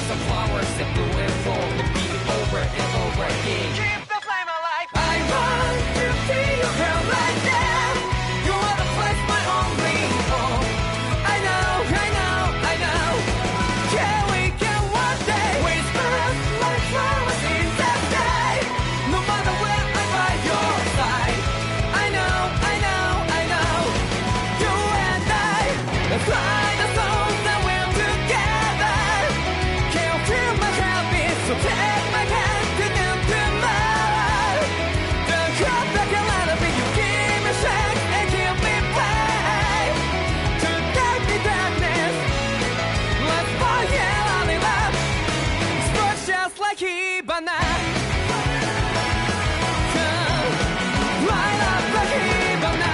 some flowers that blew and fall, repeat it over and over again. Keep the flame alive. I want to see you here right now. You are the place my only home. I know, I know, I know. Can we get one day? Whisper like flowers in the sky. No matter where I'm by your side. I know, I know, I know. You and I, let's fly the souls that we're together. Can you feel my heartbeat? So take my hand to do tomorrow. Don't come back and let it be. You give me strength and give me faith. To take the darkness, let's fall in love. Spark just like Hibana. Light up like Hibana.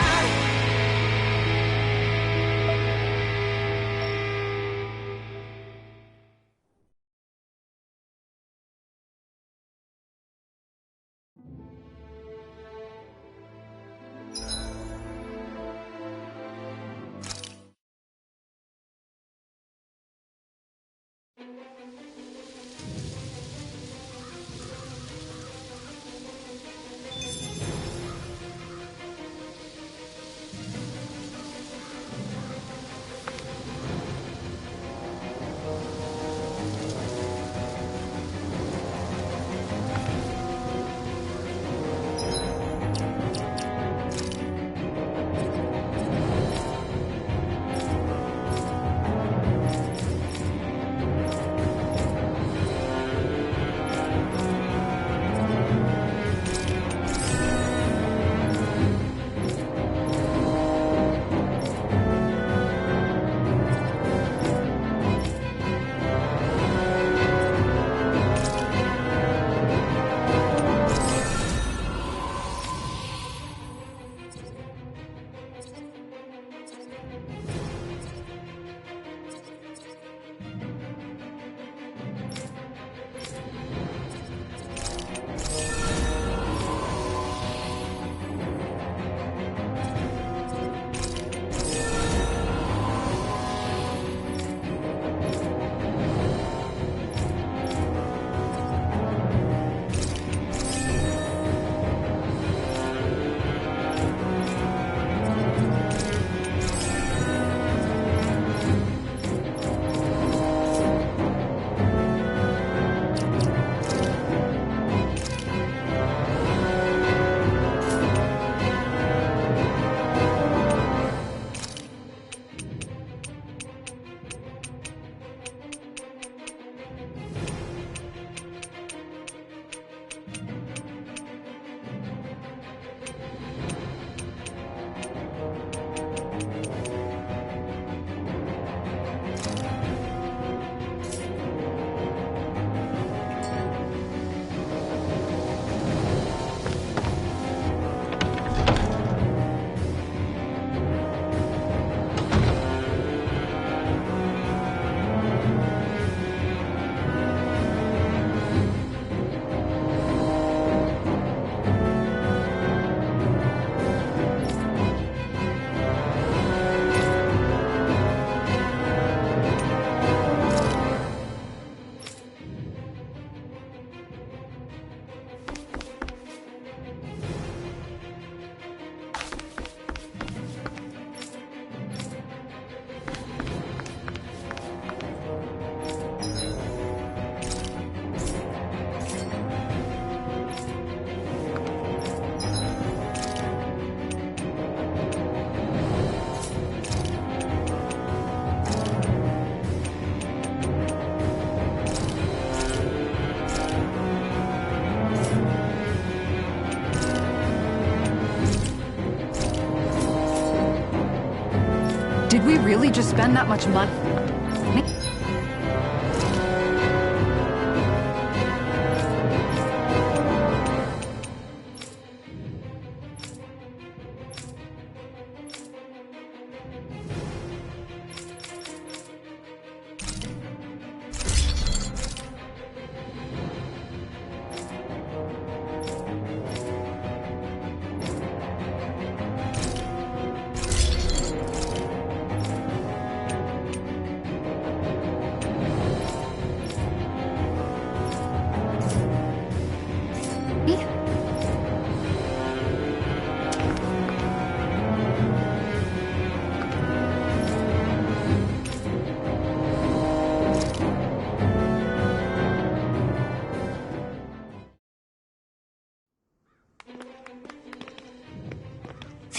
Did we really just spend that much money?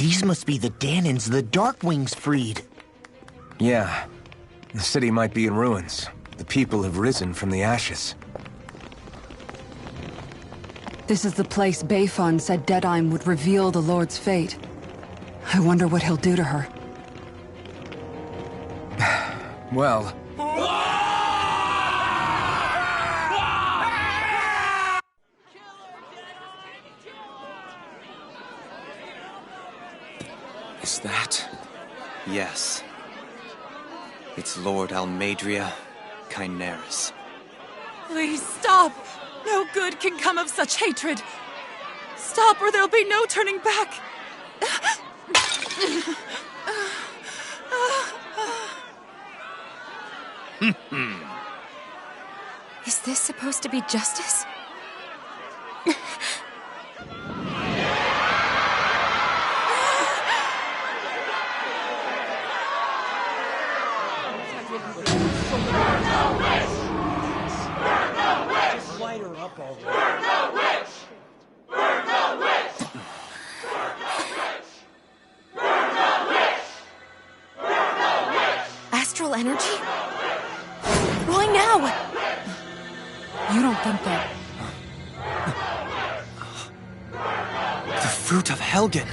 These must be the Danans the Darkwings freed. Yeah. The city might be in ruins. The people have risen from the ashes. This is the place Bayfon said Deadeye would reveal the Lord's fate. I wonder what he'll do to her. Well... Is that? Yes. It's Lord Almadria Kynaris. Please stop! No good can come of such hatred. Stop or there'll be no turning back. Is this supposed to be justice? Astral energy? Why now? You don't think that... The fruit of Helgen!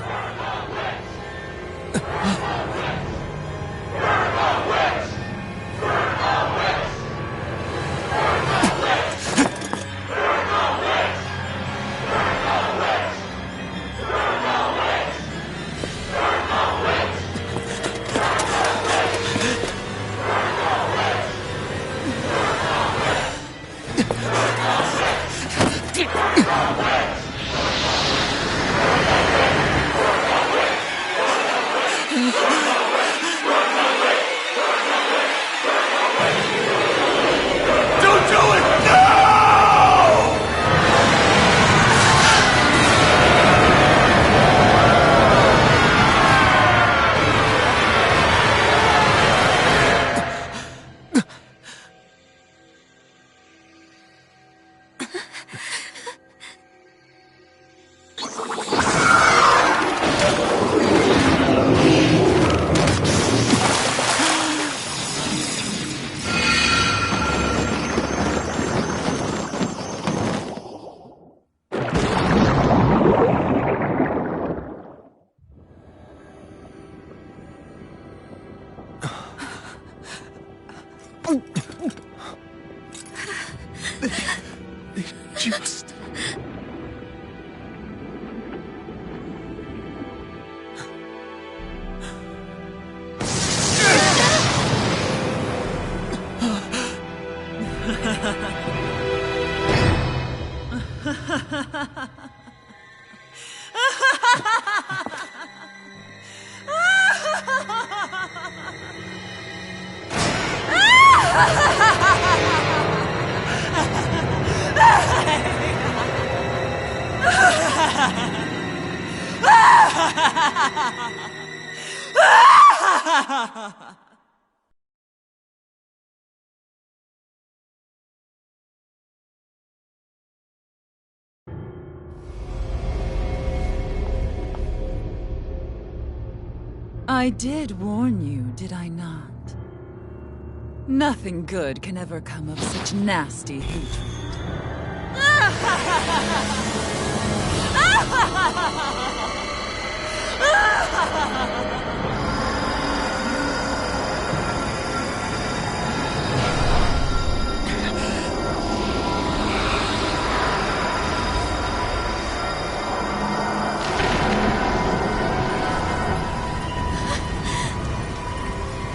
Just... I did warn you, did I not? Nothing good can ever come of such nasty hatred.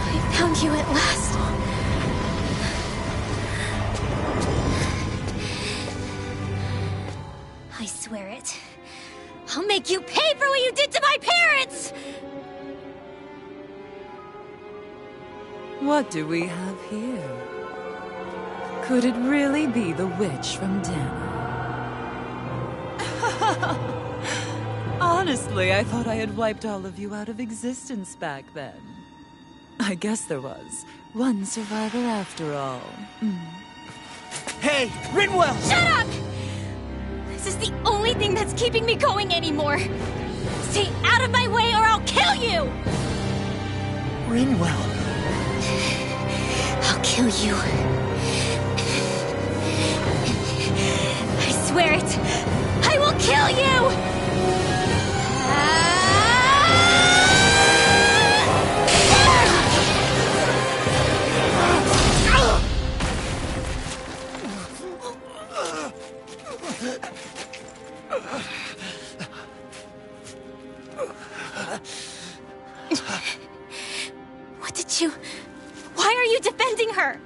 I found you at last. I swear it. I'll make you pay for what you did to my parents! What do we have here? Could it really be the witch from Dana? Honestly, I thought I had wiped all of you out of existence back then. I guess there was one survivor after all. Hey, Rinwell! Shut up! This is the only thing that's keeping me going anymore. Stay out of my way or I'll kill you! Rinwell. I'll kill you. I swear it. I will kill you! What did you... Why are you defending her?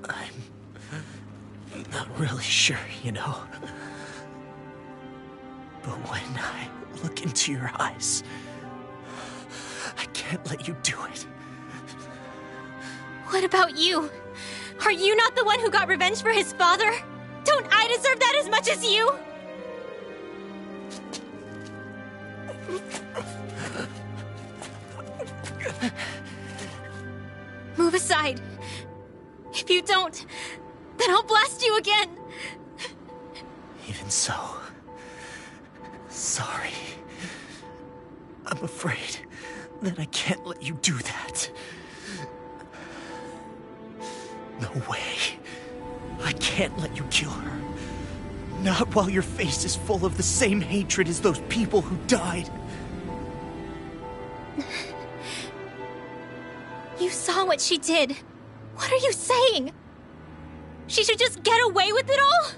I'm not really sure, you know. But when I look into your eyes, I can't let you do it. What about you? Are you not the one who got revenge for his father? Don't I deserve that as much as you? Move aside. If you don't, then I'll blast you again. Even so, sorry. I'm afraid that I can't let you do that. No way. I can't let you kill her. Not while your face is full of the same hatred as those people who died. You saw what she did. What are you saying? She should just get away with it all?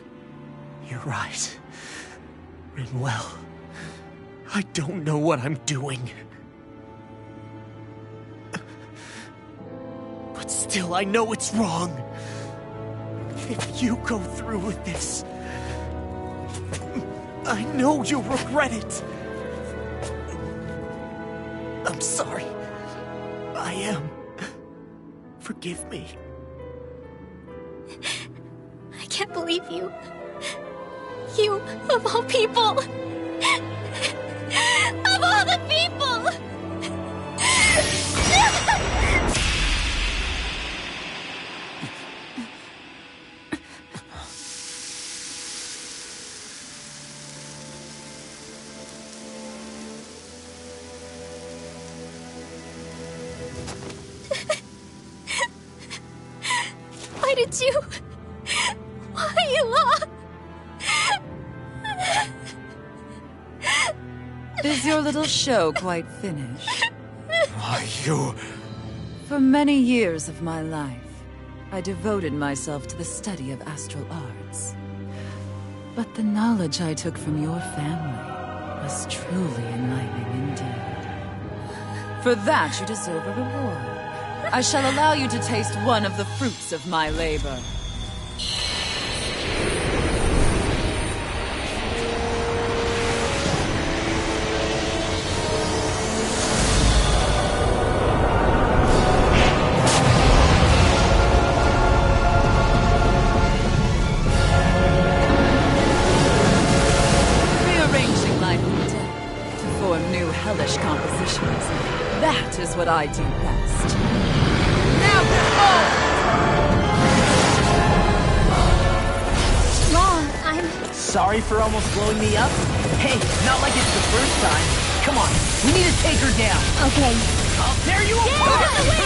You're right. Rinwell. I don't know what I'm doing. But still, I know it's wrong. If you go through with this, I know you'll regret it. I'm sorry. I am. Forgive me. I can't believe you. You, of all people. Of all the people! Why did you... Is your little show quite finished? Why, you... For many years of my life, I devoted myself to the study of astral arts. But the knowledge I took from your family was truly enlightening indeed. For that, you deserve a reward. I shall allow you to taste one of the fruits of my labor. That is what I do best. Now Mom, I'm... Sorry for almost blowing me up? Hey, not like it's the first time. Come on, we need to take her down. Okay. I'll tear you Get apart! out of the way!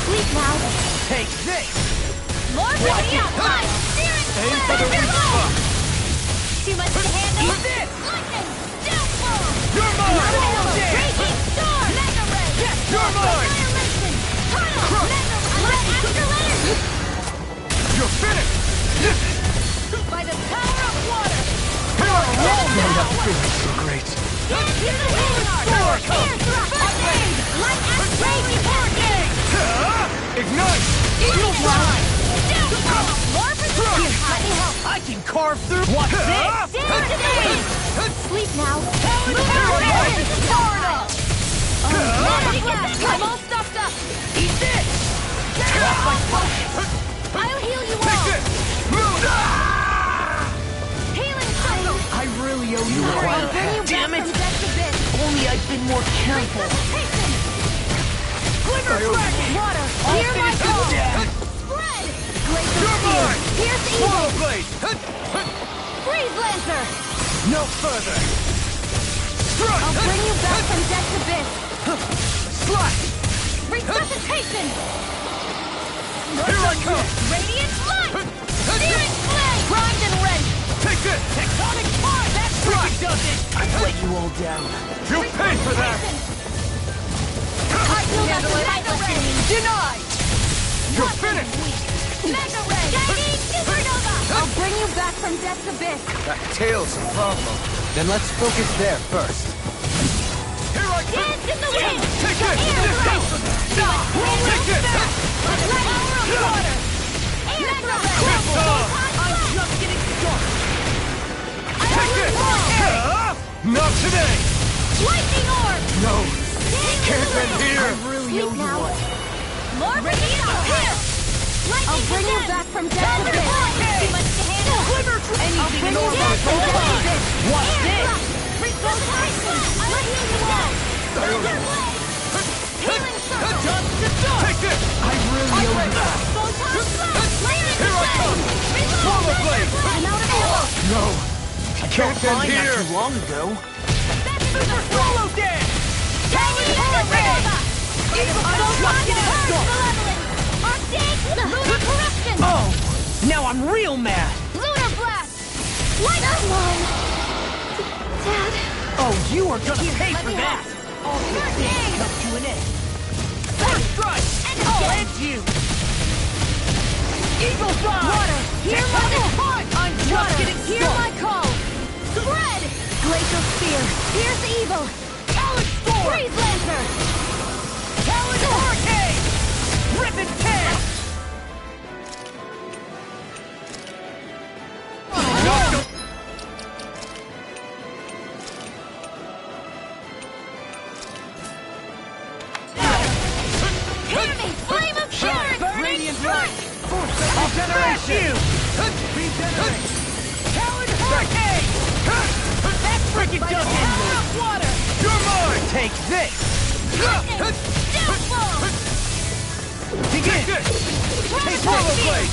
Sleep now. Take this! More for me outside! Steer it! Aim for the weak spot! Too much to handle? Eat this! Lightning! Downfall! You're mine! Breaking storm! Mega ray! Yes, you're mine! Annihilation! Tunnel! Crush! Mega ray! Astral energy! You're finished! By the power of water! That feels so great. Get to the Leonard! Air thrust! Light astral raging! Ignite! Shield line! Downfall! More for Here, let me help! I can carve through... What's this? Stand today! Sleep now! Move Florida! I'm all stuffed up! Eat this! I'll heal you Take all! this! Move! Healing cycle! I really owe you I'll one. bring you Damn back it! from death to this! Only I'd been more careful. Resuscitation! Glimmer Dragon! Water! I'll Hear my finish call! you down. Spread! Glacier You're Spear! mine! Pierce Swallow Evil! Blade! Freeze Lancer! No further! I'll bring you back from death's abyss. Slash! Resuscitation! Here I come! Radiant light! Searing flame! Grind and rend! Take this! Tectonic part! That's Right. does it! I've let you all down. You'll pay for that! I feel that Mega Ray! Denied! You're finished! Mega Ray! Shining Supernova! I'll bring you back from death's abyss. That tail's a problem. Then let's focus there first. Here I come! Dance in the wind! Take The this! air thrust! Take this! Power of water! Air thrust! I'm just getting started! Take this! Not today! Lightning orb! No! Can't end here! Sleep now. More radiant here! I'll bring you back from death's abyss. Too much to handle. Anything in order. What's this? Resuscitation! I'll heal you all. Healing circle. Dust to dust. Take this! I really owe you. Photon blast. Layer Here I come! Swallow blade! I'm out of ammo. No! I can't end here! long ago. Super swallow dance! Tiny Supernova! Arctic Lunar Corruption! Oh! Now I'm real mad! Lunar Blast! Come on! Dad? Oh, you are gonna pay let for me that! All first aid! Come to an end! First strike! And I'll again. end you! Eagle Fly! Water! Hear my call! I'm just Water! getting Hear started! my call! Spread! Glacial Spear! Here's the evil! Talon Storm! Freeze Lancer! Talon Hurricane! Rip and tear! Hear me! Flame of Sharon! Burning Strike! I'll smash you! Regenerate! Talon Hurricane! That freaking does it! Power of water! You're mine! Take this! Lightning! Downfall! Begin! Take Swallow Blade!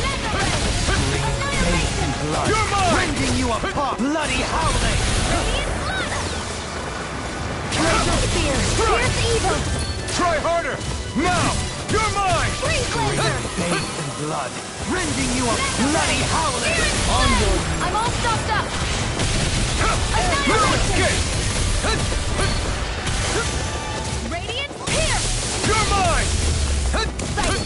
Mega Ray! Annihilation! You're mine! Rending you apart! Bloody howling! Radiant Slaughter! Glacial Spear! Here's the evil! Try harder! Now! You're mine! Freeze Lancer! Bathed in blood! Rending you bloody howling! I'm all stopped up! No Annihilation! escape! Radiant Pierce! You're mine!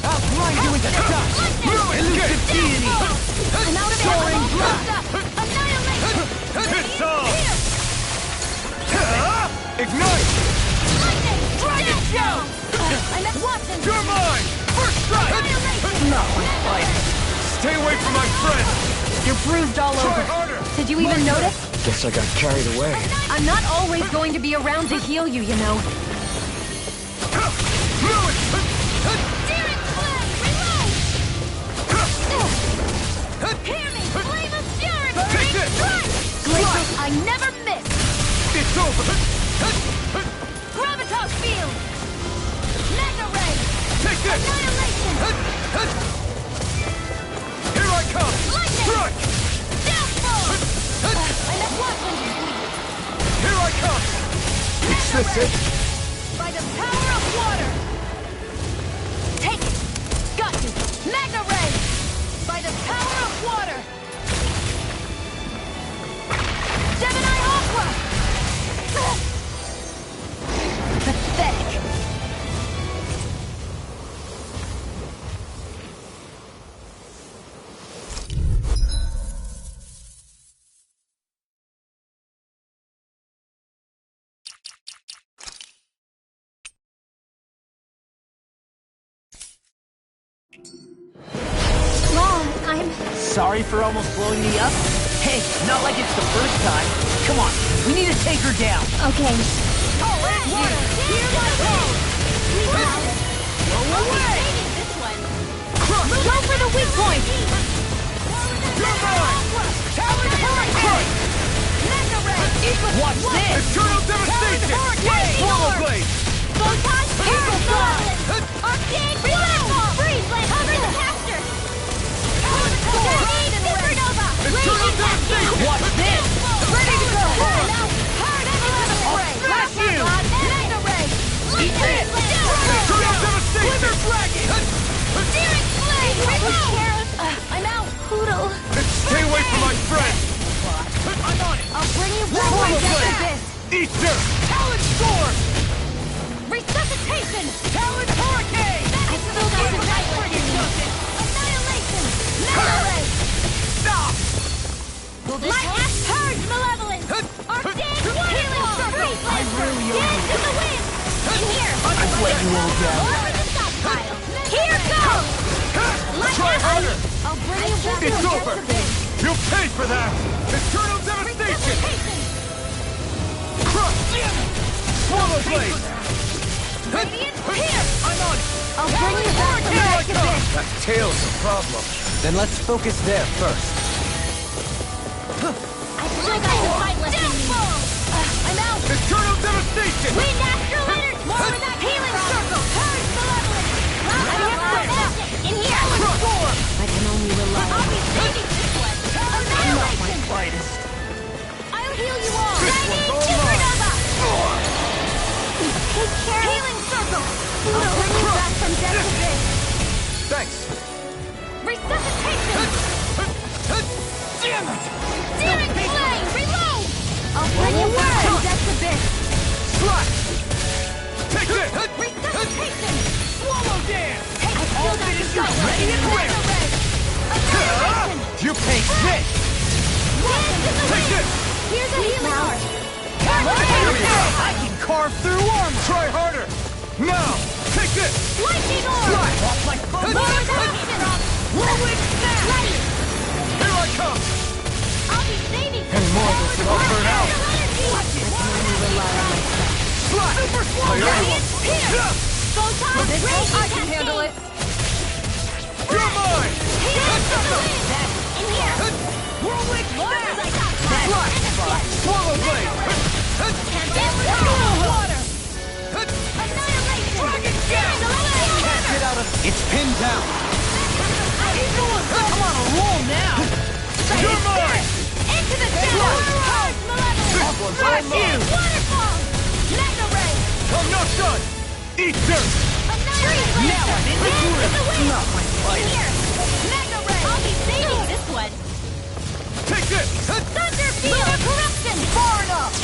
I'll grind you into dust! Elusive deity! I'm out of Soaring ammo! blast! Stopped up! Annihilation! It's all! Pierce! Ignite! Lightning! Dragon Show! I'm at Watson! You're mine! First strike! Annihilation! No, stay away from my friend! You're bruised all Try over. harder! Did you even notice? Guess I got carried away. I'm not always going to be around to heal you, you know. Searing Flame! Reload! Hear me! Flame of Fury! Take Burning this! Strike! Glacial, I never miss! It's over! Gravitas Field! Mega Ray! Take this! Annihilation! Here I come! Lightning! Strike! Downfall! I'm at Watson! Here I come! Is this it? By the power of water! Take it! Got you! Mega Ray! By the power of water! Gemini Aqua! Pathetic! Mom, I'm... Sorry for almost blowing me up? Hey, not like it's the first time. Come on, we need to take her down. Okay. Water! Hear my call! Go away! This one. Crush! Go for the weak point! You're mine! Talon Hurricane! Mega Ray! Watch this! Eternal devastation! Swallow Blade! Photon Eagle Fly! Arcade Blow! Freeze Blade! Cover the caster! Tornado Supernova! Eternal devastation! Watch this! Ready to go! Eat dirt! Talon Storm! Resuscitation! Talon Hurricane! I still got the right for you, Annihilation! Mega Ray! Stop! Light Ash Purge Malevolence! Arcane Healing Circle! Dance in the wind! In here! I've let you all down. Over the stockpile! Here goes! Light Try Ash! harder! I'll bring you back It's to over! You'll pay for that! Eternal devastation! Resuscitation! Crush! Swallow blade! Radiant here! I'm on! I'll bring you back to Here I life come! That tail's the problem. Then let's focus there first. I still got the fight left in me. I'm out! Eternal devastation! Wind Astral Innards! More with that healing circle! Purge Malevolence! In here! I can only rely on... I'll be saving this one! Annihilation! I'll heal you all! Shining Supernova! Take care! Healing circle! I'll bring you back from death to this! Thanks. Resuscitation! Damn it! Searing Flame! Reload! I'll bring you back from death to this! Slash! Take this! Resuscitation! Swallow dance! I still got the fight ready and Mega Ray! Annihilation! You paint this! Dance in the Take wind! this! Here's a healing art! I can carve through armor! Try harder! Now! Take this! Lightning orb! Slide! Off like Lower the option! Whirlwind snap! Light! Here I come! I'll be saving Any more of this and I'll burn out! Slide! Super slow! Photon Ray! I can handle it! You're mine! In here! Whirlwind More snap! Slide! Swallow blade! Water! Annihilation! Dragon Gap! Get out of... It's pinned down. I'm on a roll now! You're mine! Into the shadows! Purge Malevolence! Smash you! Waterfall! Mega Ray! I'm not done! Eat dirt! Annihilation! Now I'm in the Dance grip. the wind! Not my fight. In here! Mega Ray! I'll be saving this one! Take this! Thunder Field! Lunar Corruption! Far enough!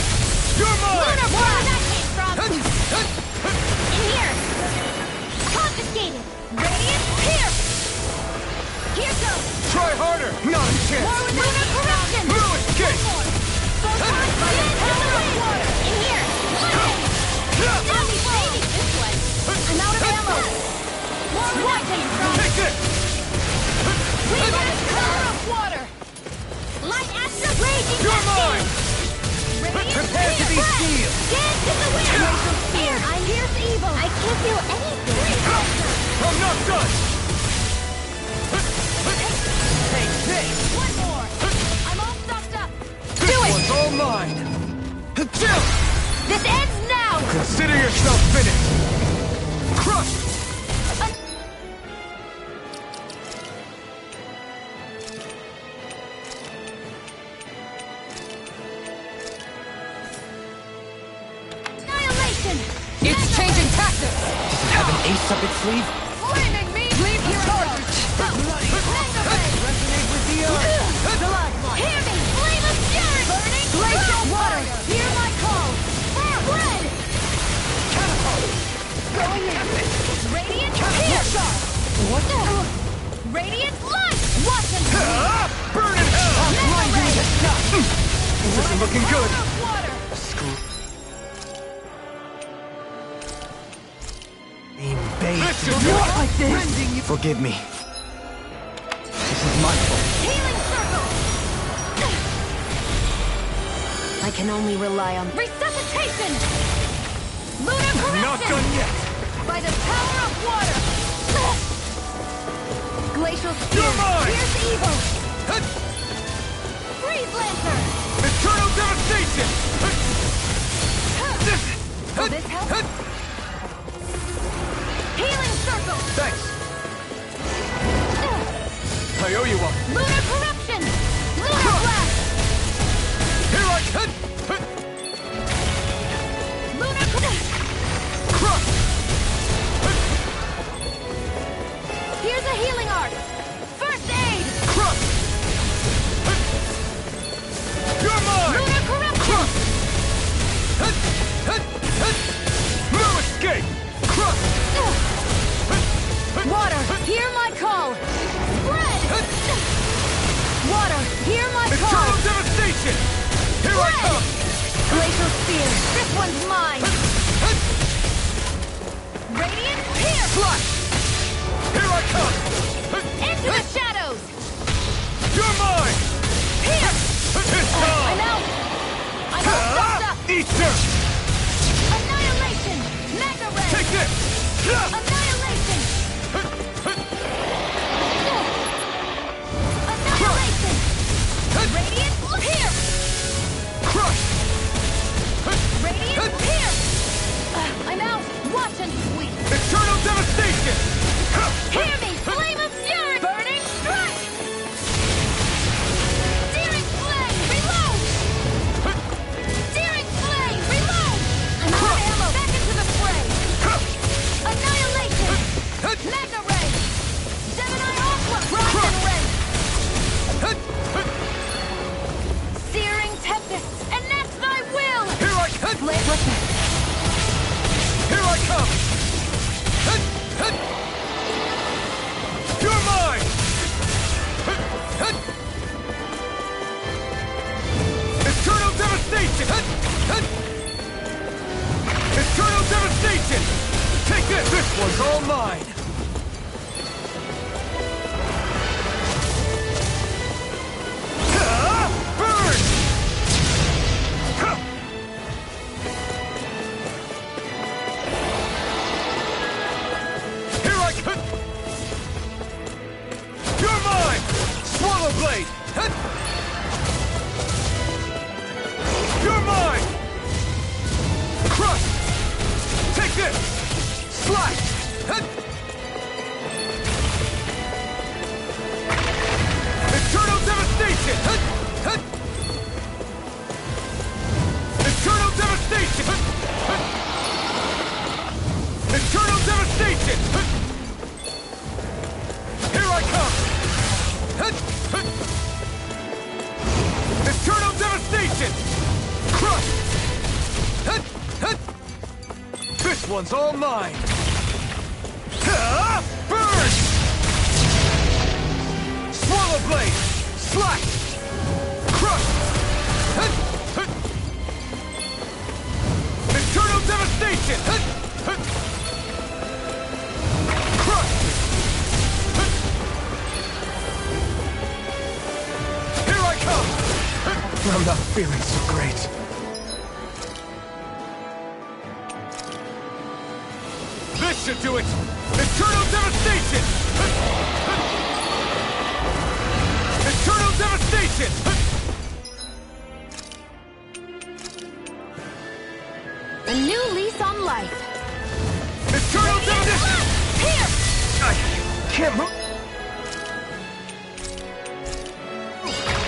You're mine! Lunar Blast! Where that came from? In here! Confiscated! Radiant Pierce! Here goes! Try harder! Not a chance! Lunar Corruption! No escape! Photon Field! Water! In here! Lightning! I'll be saving this one! I'm out of ammo! Where that came from? Take this! We got a color of water! Light Astral Raging You're Cascade! mine! Radiant Prepare to be Pierce! sealed! Dance in the wind! Here! I here's evil! I can't feel anything! I'm not done! Take this! One more! I'm all stocked up! This one's all mine! Jill! This ends now! Consider yourself finished! Crush! Annihilation! It's changing tactics! Does it have an ace up its sleeve? Flaming me! Leave here charge! Mega Ray! Resonate with the earth! Bloodline! Hear me! Flame of fury! Burning glacial water! Hear my call! Bread! Going in! Radiant pierce! What? Radiant light! Watch and see! Burn in hell! Mega Ray! This isn't looking good! Power of water! This is Not like this! rending you! Forgive me. This is my fault. Healing circle! I can only rely on... Resuscitation! Lunar corruption! Not done yet! By the power of water! Glacial spear! You're mine! Here's evil! Freeze Lancer! Eternal devastation! Will this help? Healing circle! Thanks! I owe you one! Lunar corruption! Lunar blast! Here I come! Lunar Crush! Here's a healing art! First aid! Crush! You're mine! Lunar corruption! Crush! Electro Spear! This one's mine! Radiant Spear! Flash! Here I come! Into the shadows! You're mine! Here! It's time! I'm out! I'm all stuffed up! Easter! Annihilation! Mega Ray! Take this! Annihilation! Annihilation! Radiant Spear! Crush! Radiant Spear! I'm out! Watch and sweep! Eternal devastation! Hear me! Flame of Fury! Burning Strike! Searing Flame! Reload! Searing Flame! Reload! I'm out of ammo! Back into the fray! Annihilation! Mega Ray! Gemini Aqua! Rock and Ray! Searing Tempest! Enact thy will! Here I come! Flame Weapon! Here I come! You're mine! Eternal devastation! Eternal devastation! Take this! This one's all mine! Burn! Here I come! You're mine! Swallow Blade! You're mine! Crush! Take this! Slash! Eternal devastation! Eternal devastation! Eternal devastation! Here I come! Eternal devastation! Crush! This one's all mine! Burn! Swallow Blade! Slash! Crush! Eternal devastation! Crush! Here I come! I'm not feeling so great. This should do it! Eternal devastation! Eternal devastation! A new lease on life! Eternal devastation! Here! I can't move.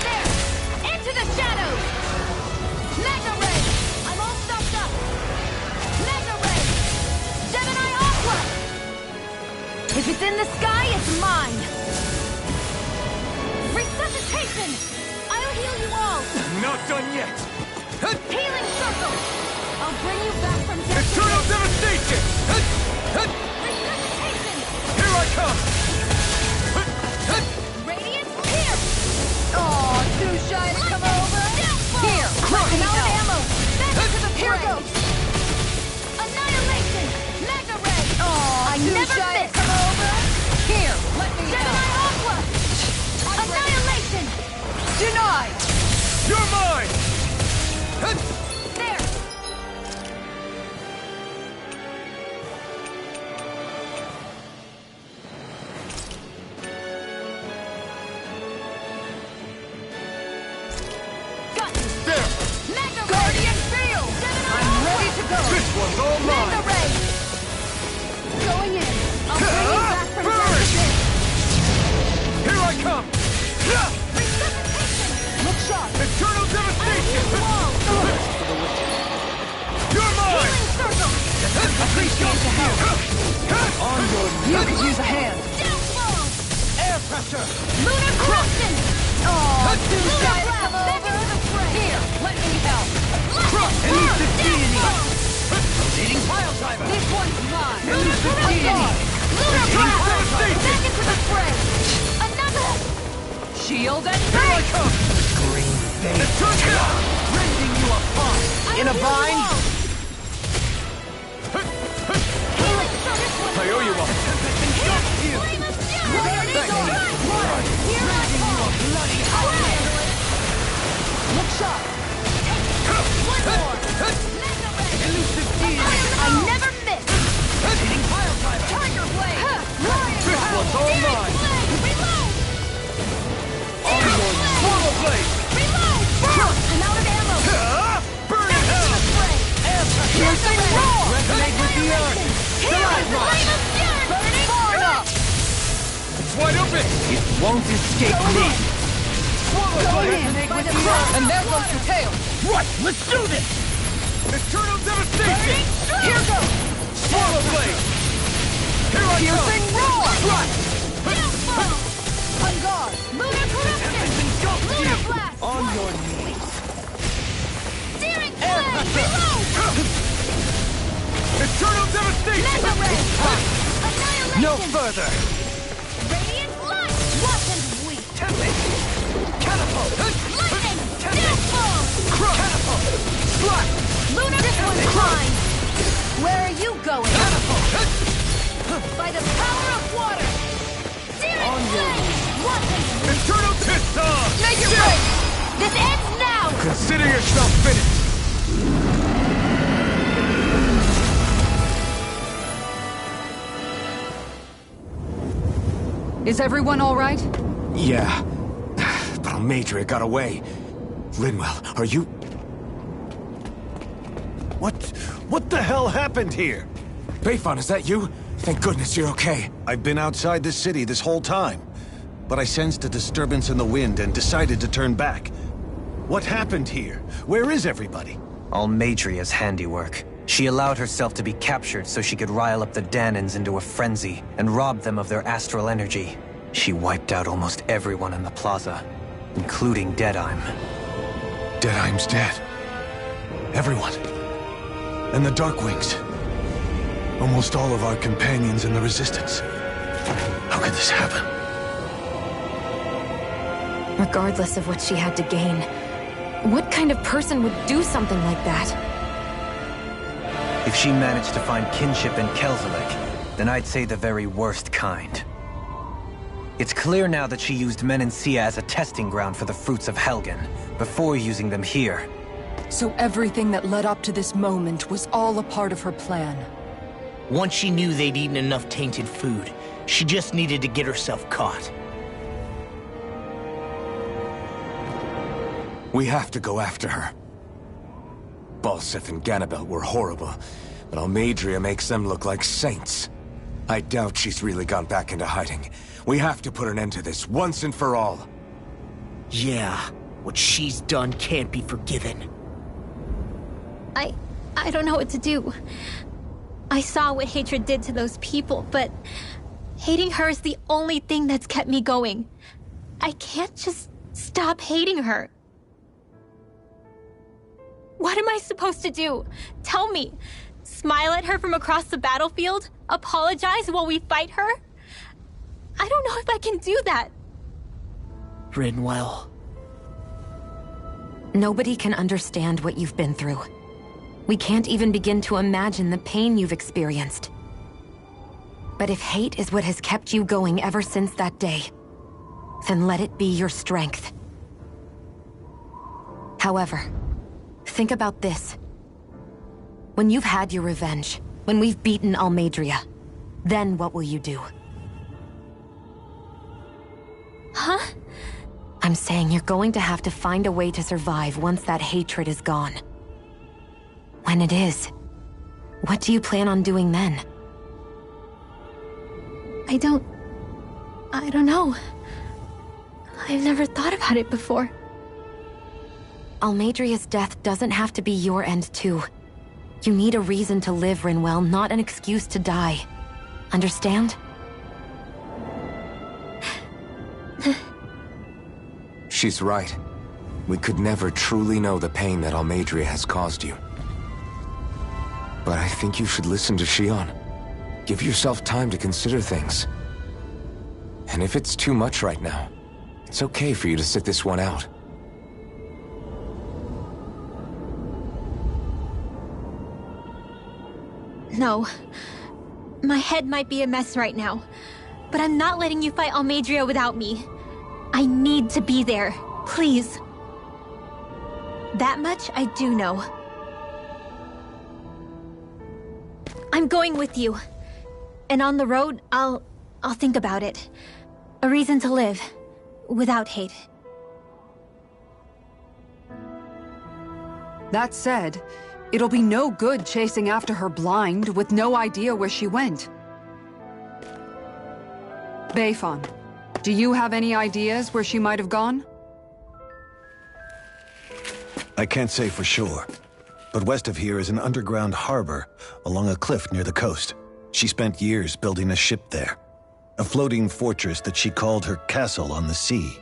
There! Into the shadows! Mega Ray! I'm all stuffed up! Mega Ray! Gemini Aqua! If it's in the sky, it's mine! Resuscitation! I'll heal you all! Not done yet! Healing Circle! I'll bring you back from death! Eternal devastation! Resuscitation! Here I come! Radiant here! Aw, too shy to come over? Here! Crush! I'm out of ammo! Back into the Here fray! goes. Annihilation! Mega Ray! Aw, I too never shy to miss! come over? Here, let me Gemini Aqua! Annihilation! Denied! You're mine! There! Got you! There! Mega Guardian Ray! Field! Gemini I'm ready to go! This one's all Mega mine! Ray! Going in! I'll bring you back from Burn! death! Here I come! Resuscitation! Look sharp! Eternal devastation! You're mine! Healing Circle! Appreciate the help! On your You could use a hand! Downfall! air pressure! Lunar Corruption! Aw, too Lunar shy to Blast! come Back over? into the fray! Here, let me help! Crush! Downfall! Leading pile driver! This one's mine! Lunar Corruption! Lunar Blast! devastation! Back into the fray! Another! Shield and Here I come! Green face! Eternal! Rending you apart! I In a bind? I owe you one. Look sharp. One more. I never miss. Hitting pile driver. Tiger blade. This one's all mine. Reload. Onward. Swallow blade. Reload. I'm out of ammo. Burn in hell. Piercing roar. Resonate with the earth. Dive rush. Burning fire. It's wide open. It won't escape me. Swallow blade. Resonate with the earth. And there goes your tail. Right, let's do this. Eternal devastation. Here goes. Swallow blade. Here I go. Piercing roar. Right. On guard. Lunar corruption. Lunar blast. On your knees. Searing flame. Reload. Eternal devastation. Mega ray. Annihilation. No further. Radiant light. What and weak. Tempest. Catapult. Lightning. Death bomb. Crush. Catapult. Slap. Lunar this one's mine. Where are you going? Catapult. By the power of water. Searing flame. What and weak. Eternal piston. Make it break. This ends now. Consider yourself finished. Is everyone all right? Yeah. But Almeidrea got away. Linwell, are you... What the hell happened here? Bayfon, is that you? Thank goodness you're okay. I've been outside the city this whole time, but I sensed a disturbance in the wind and decided to turn back. What happened here? Where is everybody? Almeidrea's handiwork. She allowed herself to be captured so she could rile up the Dahnans into a frenzy and rob them of their astral energy. She wiped out almost everyone in the plaza, including Deadheim. Deadheim's dead. Everyone. And the Darkwings. Almost all of our companions in the Resistance. How could this happen? Regardless of what she had to gain, what kind of person would do something like that? If she managed to find kinship in Kelzelik, then I'd say the very worst kind. It's clear now that she used Menancia as a testing ground for the fruits of Helgen, before using them here. So everything that led up to this moment was all a part of her plan. Once she knew they'd eaten enough tainted food, she just needed to get herself caught. We have to go after her. Balseth and Ganabelt were horrible, but Almeidrea makes them look like saints. I doubt she's really gone back into hiding. We have to put an end to this, once and for all. Yeah, what she's done can't be forgiven. I don't know what to do. I saw what hatred did to those people, but hating her is the only thing that's kept me going. I can't just stop hating her. What am I supposed to do? Tell me. Smile at her from across the battlefield? Apologize while we fight her? I don't know if I can do that. Rinwell. Nobody can understand what you've been through. We can't even begin to imagine the pain you've experienced. But if hate is what has kept you going ever since that day, then let it be your strength. However, think about this. When you've had your revenge, when we've beaten Almeidrea, then what will you do? Huh? I'm saying you're going to have to find a way to survive once that hatred is gone. When it is, what do you plan on doing then? I don't know. I've never thought about it before. Almeidrea's death doesn't have to be your end too. You need a reason to live, Rinwell, not an excuse to die. Understand? She's right. We could never truly know the pain that Almeidrea has caused you. But I think you should listen to Shionne. Give yourself time to consider things. And if it's too much right now, it's okay for you to sit this one out. No. My head might be a mess right now, but I'm not letting you fight Almeidrea without me. I need to be there. Please. That much I do know. I'm going with you. And on the road, I'll think about it. A reason to live. Without hate. That said, it'll be no good chasing after her blind with no idea where she went. Beifan, do you have any ideas where she might have gone? I can't say for sure, but west of here is an underground harbor along a cliff near the coast. She spent years building a ship there, a floating fortress that she called her castle on the sea.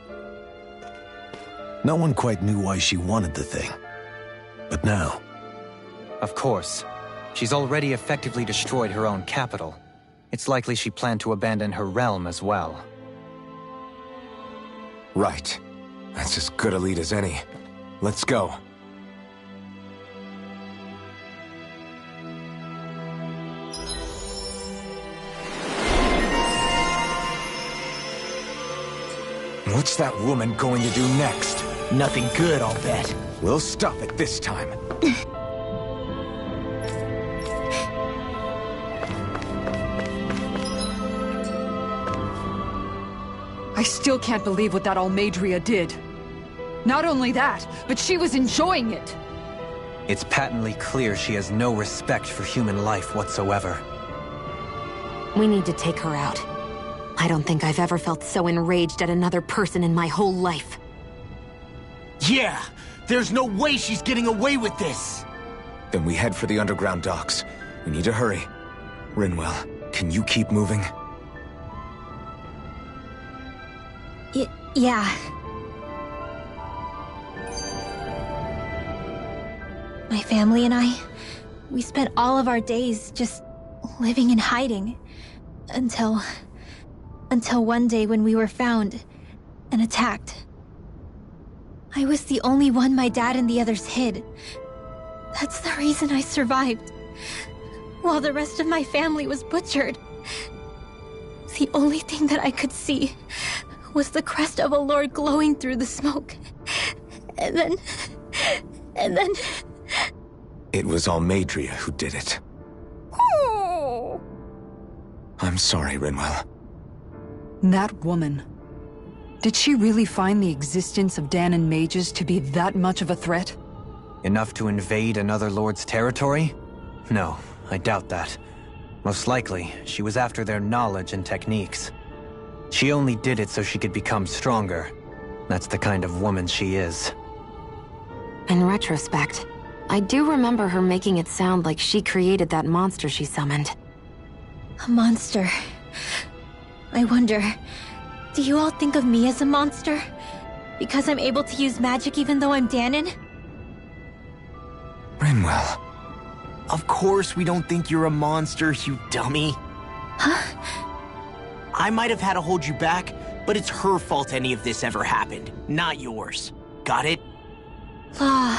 No one quite knew why she wanted the thing, but now... Of course. She's already effectively destroyed her own capital. It's likely she planned to abandon her realm as well. Right. That's as good a lead as any. Let's go. What's that woman going to do next? Nothing good, I'll bet. We'll stop it this time. I still can't believe what that Almeidrea did. Not only that, but she was enjoying it. It's patently clear she has no respect for human life whatsoever. We need to take her out. I don't think I've ever felt so enraged at another person in my whole life. Yeah! There's no way she's getting away with this! Then we head for the underground docks. We need to hurry. Rinwell, can you keep moving? Yeah. My family and I, we spent all of our days just living in hiding. Until one day when we were found and attacked. I was the only one my dad and the others hid. That's the reason I survived. While the rest of my family was butchered. The only thing that I could see was the crest of a lord glowing through the smoke. And then... It was Almeidrea who did it. Oh. I'm sorry, Rinwell. That woman. Did she really find the existence of Dahnan mages to be that much of a threat? Enough to invade another lord's territory? No, I doubt that. Most likely, she was after their knowledge and techniques. She only did it so she could become stronger. That's the kind of woman she is. In retrospect, I do remember her making it sound like she created that monster she summoned. A monster. I wonder, do you all think of me as a monster? Because I'm able to use magic even though I'm Dahnan? Rinwell. Of course we don't think you're a monster, you dummy. Huh? I might have had to hold you back, but it's her fault any of this ever happened, not yours. Got it? Law.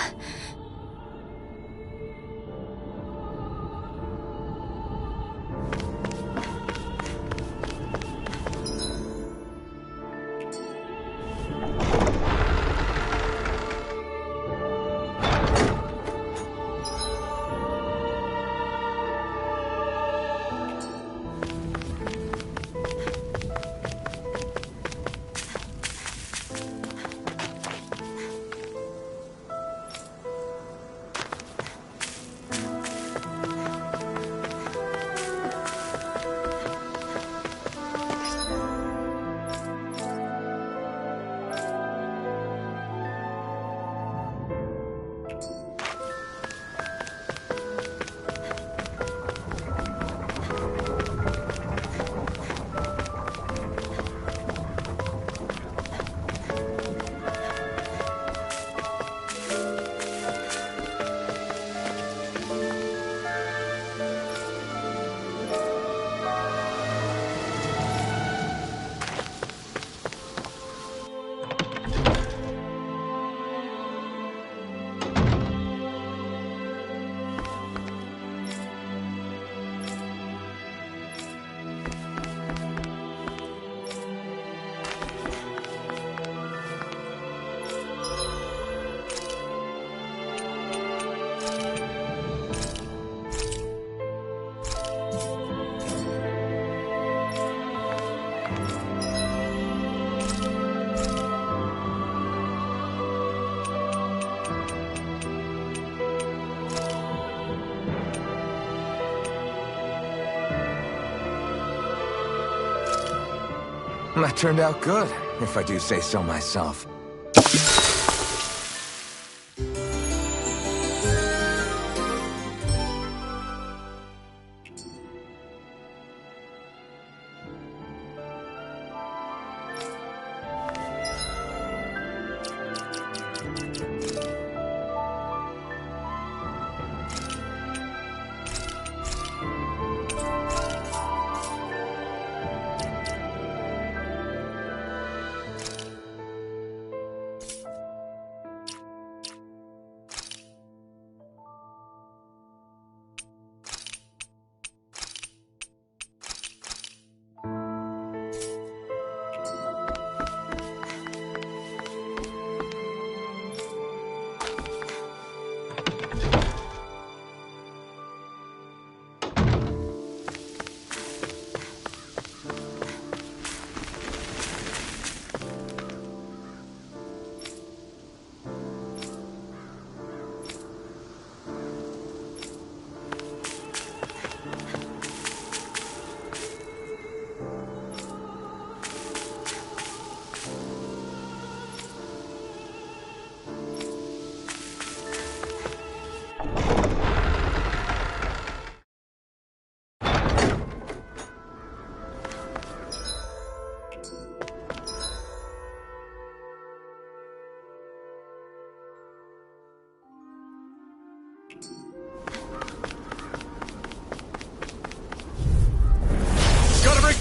That turned out good, if I do say so myself.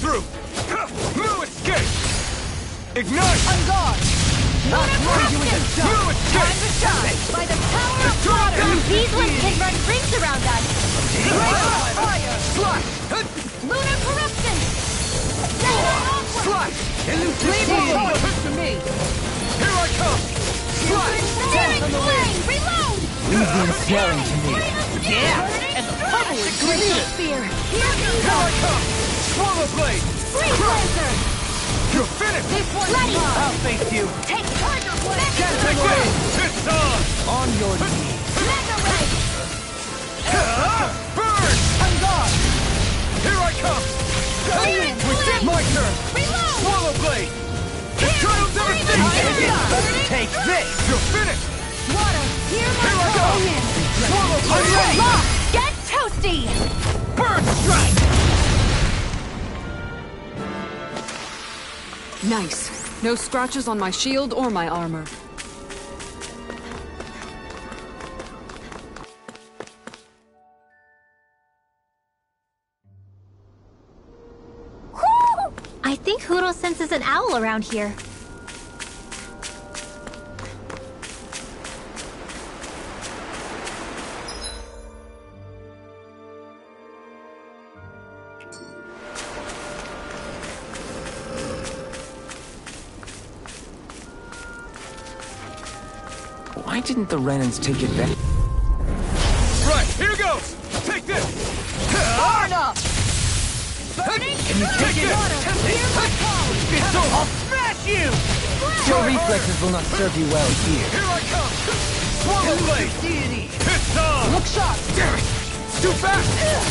Through! No escape! Ignite! On guard! Not more you in the dark! No escape! Time to shine! By the power of water! These ones can run rings around us! Fire! Slash! Lunar corruption! Slash! Leave it to me! Here I come! Slash! Searing flame! Reload! Leave the ensnaring to me. Yeah! And the bubble is Crystal Spear! Here I come! Swallow blade! Freeze Lancer! You're finished! This one's Ready. mine! I'll face you. Take Tiger Blade! Take this! It's on! On your knees. Mega Ray! Burn! On guard! Here I come! Searing flame! My turn! Reload! Swallow blade! Eternal devastation! Take this. You're finished! Water! Here Here I go! Swallow blade! Lock! Get toasty! Burn strike! Nice. No scratches on my shield or my armor. I think Huro senses an owl around here. Why didn't the Renans take advantage? Right, here goes! Take this! Burn up! Burning! Can you take it? Here I come! It's over! I'll smash you! Your reflexes will not serve you well here. Here I come! Swallow blade! Deity! It's on! Look sharp! Damn it! Too fast!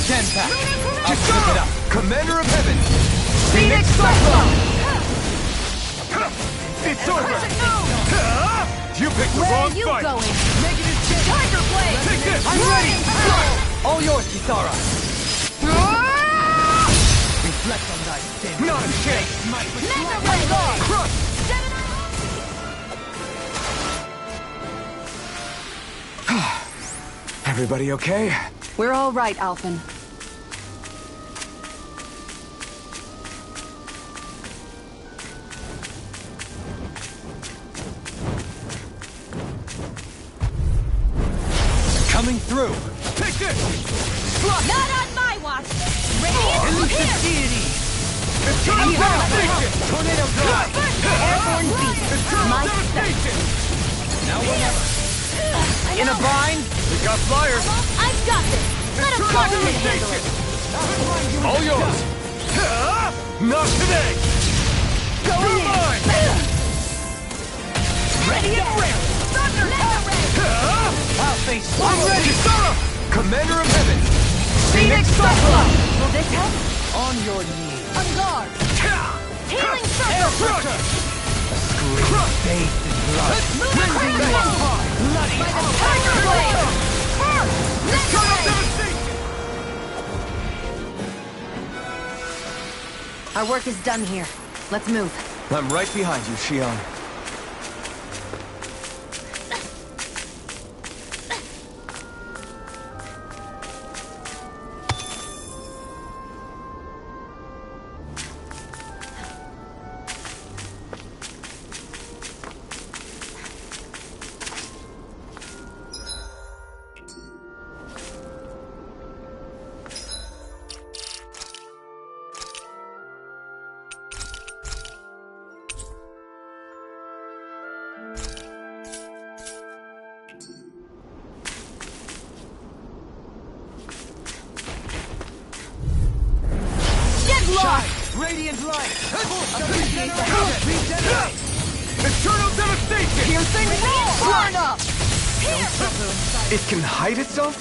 Stand back. I'll pick it up! Commander of Heaven! Phoenix Cyclone! It's over! You picked the Where wrong are you fight! going? Negative check! Tiger Blade! Take this! I'm ready. All yours, Kisara. Reflect on thy sin. Not a chance! Mega Ray! Crush! Everybody okay? We're all right, Alphen. Coming through. Take this! Not on my watch! Radiant here! Deity. Eternal devastation! Tornado drive. Airborne beast! Eternal My devastation! Now whatever. In a bind. We got flyers! I've got this! Let us Eternal start to handle it! devastation! All yours! Not today! Going You're in! mine! Ready and ready! Thunder Ray! I'll face you. I'm ready! Kisara! Commander of Heaven! Phoenix Cyclone! Will this help? On your knees. On guard! Healing circle! Scream bathed in blood. Rending you apart! Bloody by the tiger blade! Our work is done here. Let's move. I'm right behind you, Shion. Radiant light! Regenerate! Eternal devastation! Piercing roar! Burn up! It can hide itself?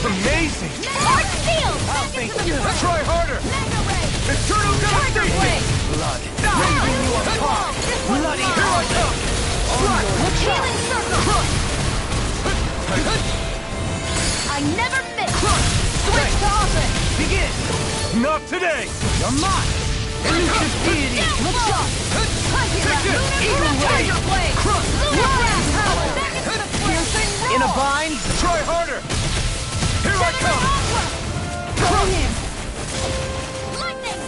Amazing! Arch shield! Thank you! Try harder! Mega ray! Eternal Tiger devastation! blade! Blood. Rending you apart! Bloody here I come! Healing circle! I never miss! Switch to offense! Begin! Not today! You're mine! Elusive deity! Look sharp! Eagle ray! Tiger blade! Lunar blast power! Piercing roar! In a bind? Try harder! Here I come! Going in! Lightning!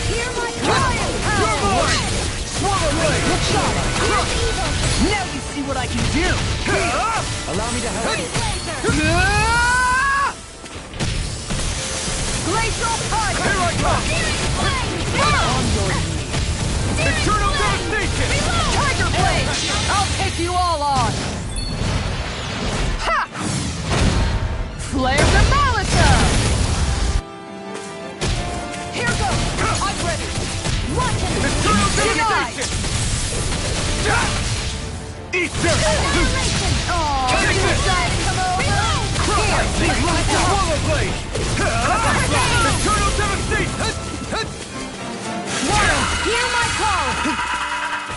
Hear my cry and You're power! mine! Swallow blade! Look sharp! Here's evil! Now you see what I can do! Allow me to help. Freeze laser! Glacial Tiger! Here I come! Searing flame! On your knees. Eternal devastation! Tiger blade! I'll take you all on! Ha! Flame Demolitor! Here goes! I'm ready! Watch it! Eternal Denied! devastation! Eat this! Annihilation! Take You this! decided to come over? Here! Swallow blade! Eternal devastation! Warren, hear my call!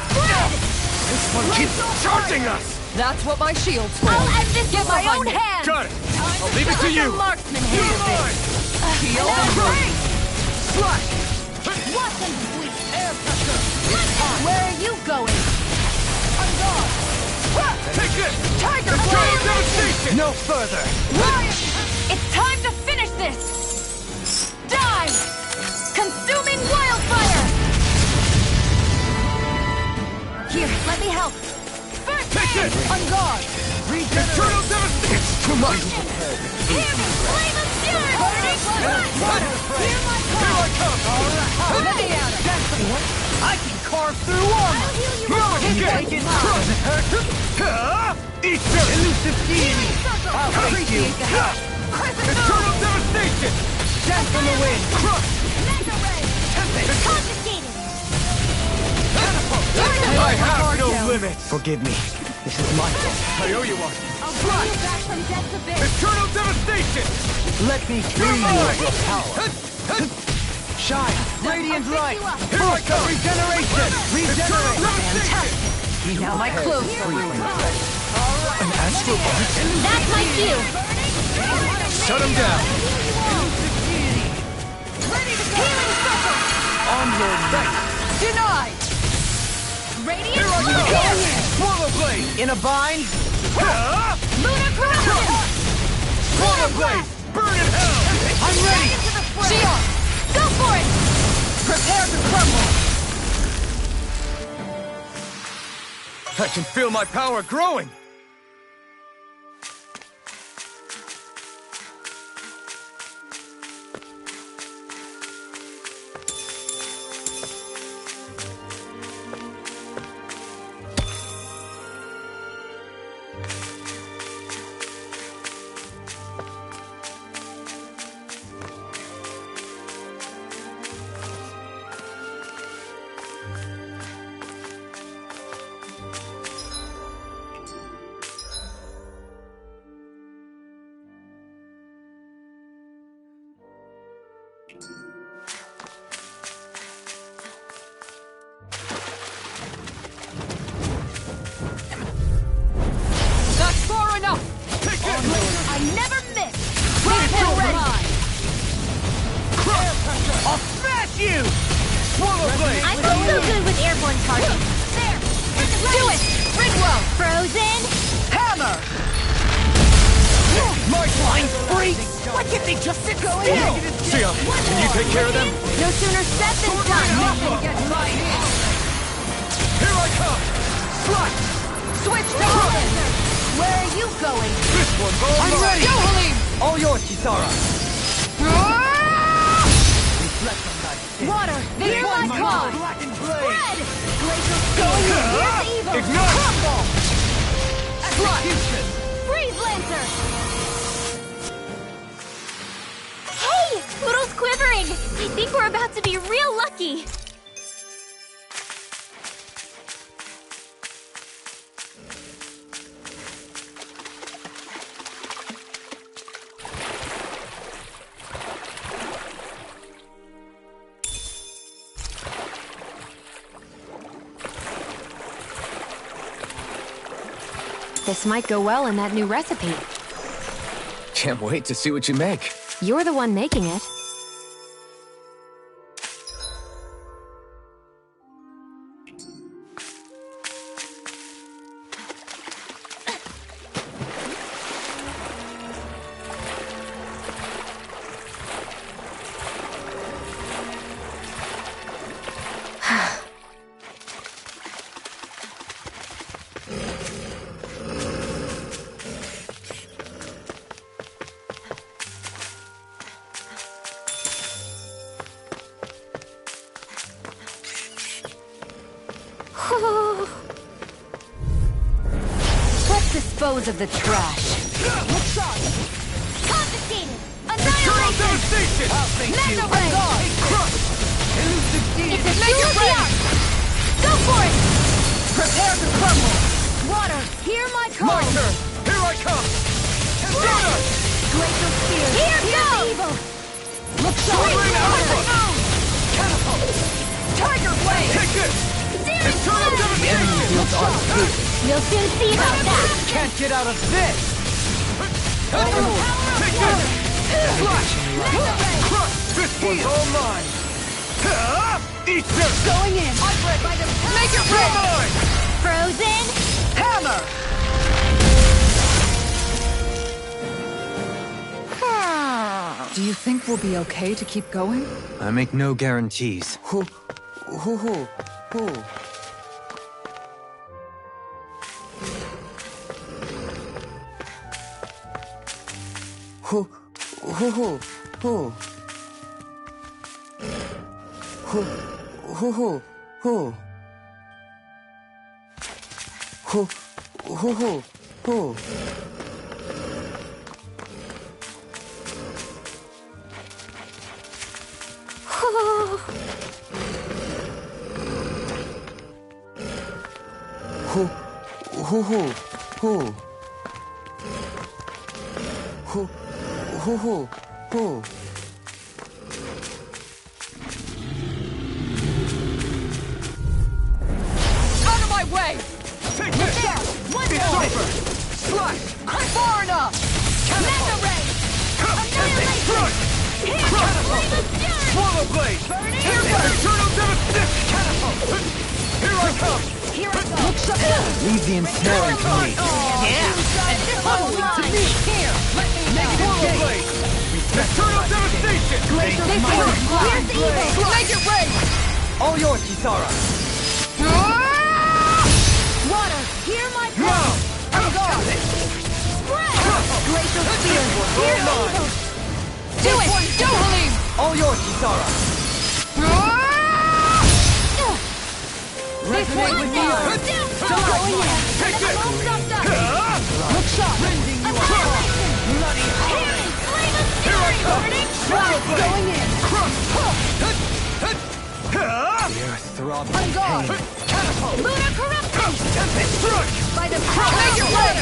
Spread! This one keeps charging us! That's what my shield's for. I'll end this with my own behind me. hands! Got it! I'll leave it to you! Marksman You're handles mine! it! Elaborate! Slash! Watch them sweep! Air pressure! Where are you going? On guard! Take this! Tiger Eternal blade! devastation! No further! Ryan! It's time to finish this! Die! Consuming wildfire! Here, let me help! First Take aid! this! On guard! Eternal devastation! It's too much! Hear me! Flame of fury! Burning water! Hear my call! Here I come! All right! Ready out of I can carve through armor! I'll heal you No, up! get it! Does it hurt? Eat this! Elusive deity! Circle! I'll take you! Crescent Eternal devastation! Death from the wind! Crush! Mega ray! Confiscated! I have no limits! Forgive me. This is my fault. I owe you one! I'll bring you back from death's abyss! Eternal devastation! Let me free you of your power. Shine! Radiant I'll pick light! you up. Here I come! Regeneration! Eternal Regenerate! devastation! Now my clothes are ruined. An astral art? That's my cue! Shut him down! Healing circle! On your knees! Denied! Radiant Here I go! here! Swallow blade! In a bind? Lunar corruption! Swallow blade! Burn in hell! I'm ready! Into the fray! Shion! Go for it! Prepare to crumble! I can feel my power growing! party. There! Do it! Rigwell! Frozen! Hammer! My flying freaks! Why can't they just sit still? Sia, can you take care of them? No sooner said than done! Here I come! Slice! Switch to Highlander! Where are you going? This one's all I'm mine. ready! Go, Halim! All yours, Kisara. Water! Hear my call! Blackened blade! Red! Glacial going in! Here's evil! Ignite! Crumble! Execution! Freeze Lancer! Hey! Poodle's quivering! I think we're about to be real lucky! This might go well in that new recipe. Can't wait to see what you make. You're the one making it. Let's dispose of the trash. Confiscated! Eternal Annihilation! devastation! Mega Ray! Elusive It's a Make duel it of the rain! arts! Go for it! Prepare to crumble! Water, hear my My call! turn! Here I come! Katana! Glacial Spear! Here goes! Evil! Look sharp! Rain Alpha! Catapult! Tiger Blade! Take this! Searing Eternal Blade! devastation! We'll soon see about that! Can't get out of this! Take this! Flush! Crush! This one's all mine! Eat this! Going in! I'm ready! Make it You're rain! mine! Frozen! Hammer! Do you think we'll be okay to keep going? I make no guarantees. Who? Who? Out of my way! Take this! It's over! Slush! Far enough! Mega Ray! Annihilation! Crush! Here, Flame of Fury! Swallow Blade! Here Eternal devastation! Catapult! Here I come! Here I go! Leave the ensnaring to me. To me! Here! Let me know! Swallow Blade! Eternal devastation! Here's evil! Make it rain! All yours, Kisara. Water, hear my Now! call! I'm gone! Spread! Glacial Spear! Here's mine. evil! Do it! Go, Halim! All yours, Kisara. This way with you! Going in! Take this! I'm all stuffed up! Look sharp! Rending you apart! Bloody Hearing Flame of Fury! Burning Swallow Strike! Blade! Going in! The earth throbs I'm with gone! pain. Catapult! Lunar Corruption! Tempest Strike! By the Make power it of rain!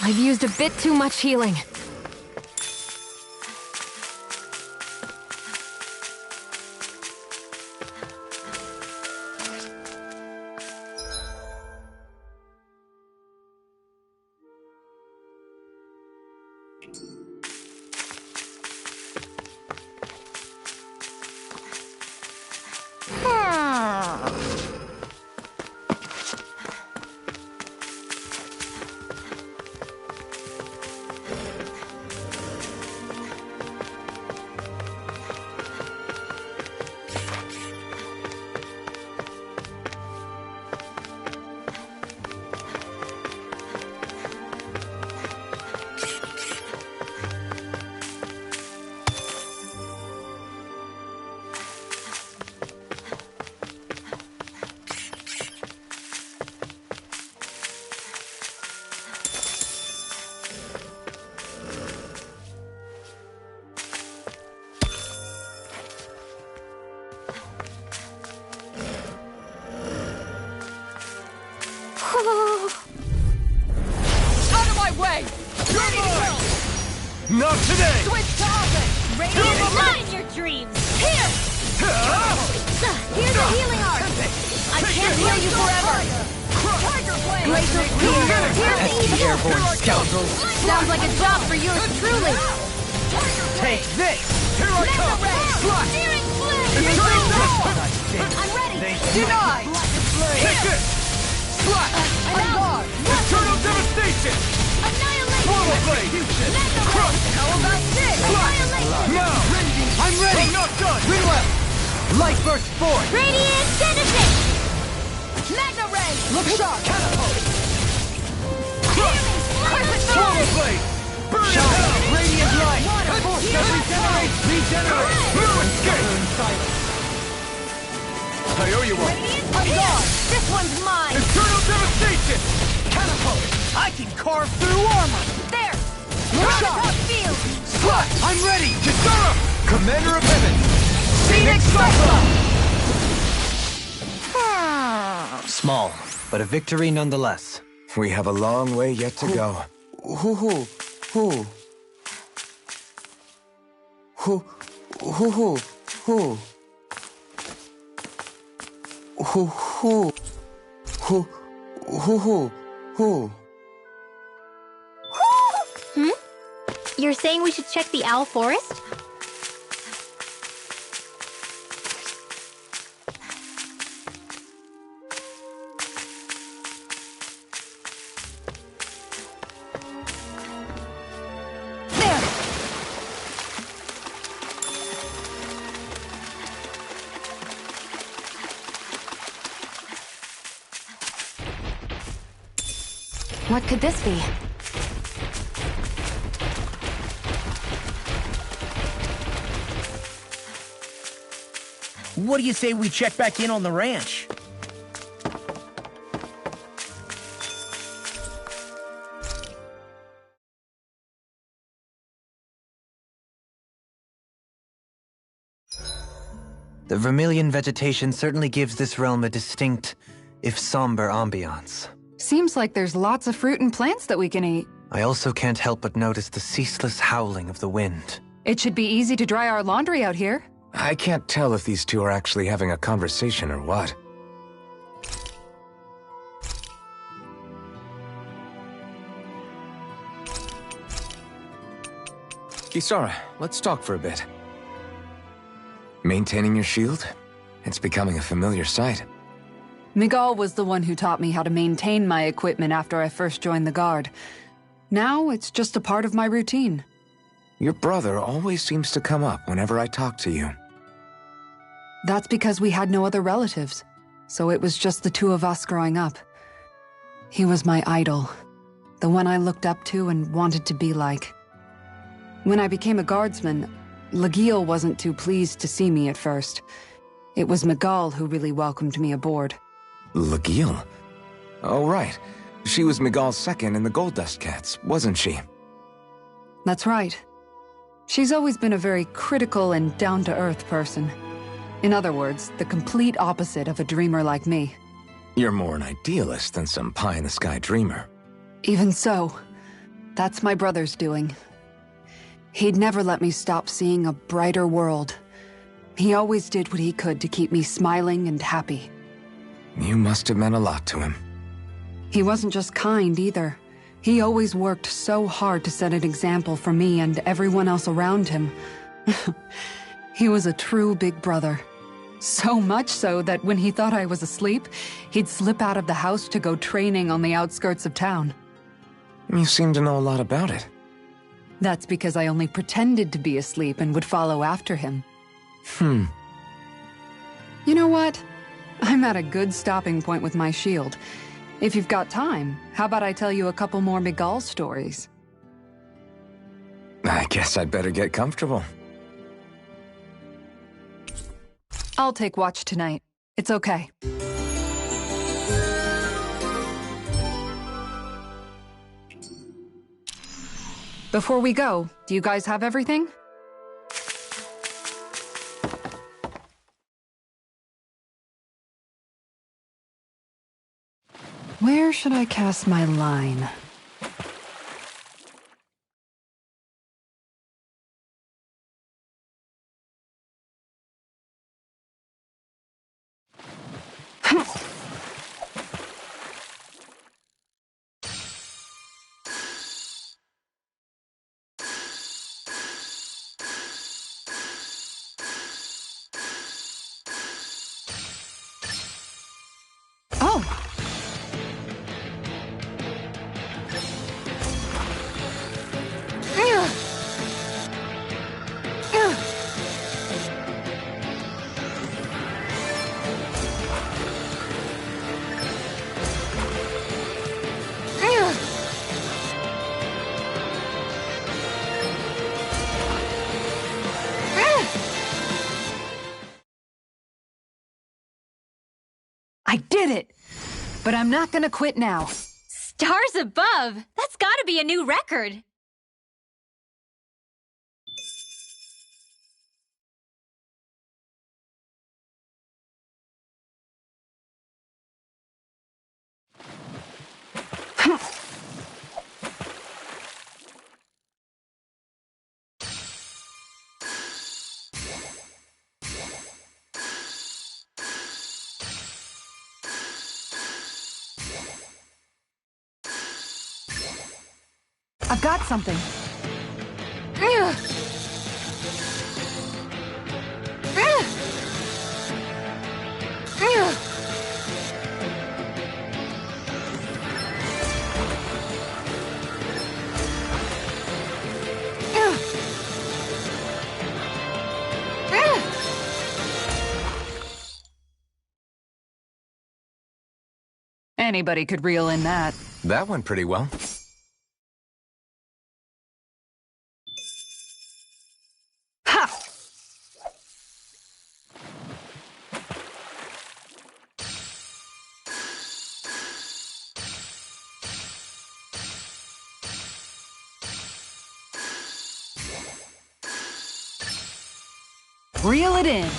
I've used a bit too much healing. Pesky airborne scoundrels! Sounds like a job for yours truly. Take this! Here I come! Slut! Searing flame! Eternal I'm ready. Denied! Take this! Slut! I'm gone. Eternal devastation! Annihilation. Swallow blade! Crush! How about this? Annihilation. Now! I'm ready! I'm not done! Rinwell! Light burst forth! Radiant Genesis. Magna Ray. Look sharp! Swallow blade! Burn it Shine! down! Radiant light! Force that regenerates! Regenerate! No escape! I owe you one! I'm gone. This one's mine. Eternal devastation! Catapult! I can carve through armor! There. Look sharp! Top field. Slut! I'm ready! Kisara! Commander of Heaven! Phoenix Small, but a victory nonetheless. We have a long way yet to go. Who? You're saying we should check the Owl Forest? What could this be? What do you say we check back in on the ranch? The Vermilion vegetation certainly gives this realm a distinct, if somber, ambiance. Seems like there's lots of fruit and plants that we can eat. I also can't help but notice the ceaseless howling of the wind. It should be easy to dry our laundry out here. I can't tell if these two are actually having a conversation or what. Kisara, let's talk for a bit. Maintaining your shield? It's becoming a familiar sight. Miguel was the one who taught me how to maintain my equipment after I first joined the Guard. Now it's just a part of my routine. Your brother always seems to come up whenever I talk to you. That's because we had no other relatives, so it was just the two of us growing up. He was my idol, the one I looked up to and wanted to be like. When I became a guardsman, Lagiel wasn't too pleased to see me at first. It was Miguel who really welcomed me aboard. Lagiel? Oh, right. She was Miguel's second in the Gold Dust Cats, wasn't she? That's right. She's always been a very critical and down-to-earth person. In other words, the complete opposite of a dreamer like me. You're more an idealist than some pie-in-the-sky dreamer. Even so, that's my brother's doing. He'd never let me stop seeing a brighter world. He always did what he could to keep me smiling and happy. You must have meant a lot to him. He wasn't just kind either. He always worked so hard to set an example for me and everyone else around him. He was a true big brother. So much so that when he thought I was asleep, he'd slip out of the house to go training on the outskirts of town. You seem to know a lot about it. That's because I only pretended to be asleep and would follow after him. You know what? I'm at a good stopping point with my shield. If you've got time, how about I tell you a couple more Miguel stories? I guess I'd better get comfortable. I'll take watch tonight. It's okay. Before we go, do you guys have everything? Where should I cast my line? I did it! But I'm not gonna quit now. Stars above! That's gotta be a new record! I've got something. Anybody could reel in that. That went pretty well. Ha! Reel it in.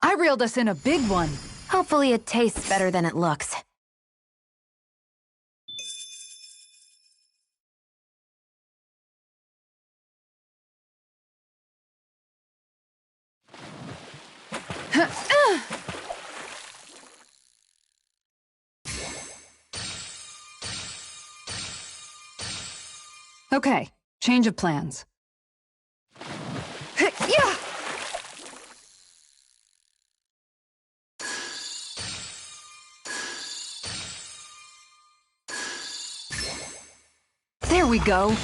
I reeled us in a big one. Hopefully it tastes better than it looks. Okay, change of plans. Yeah! There we go.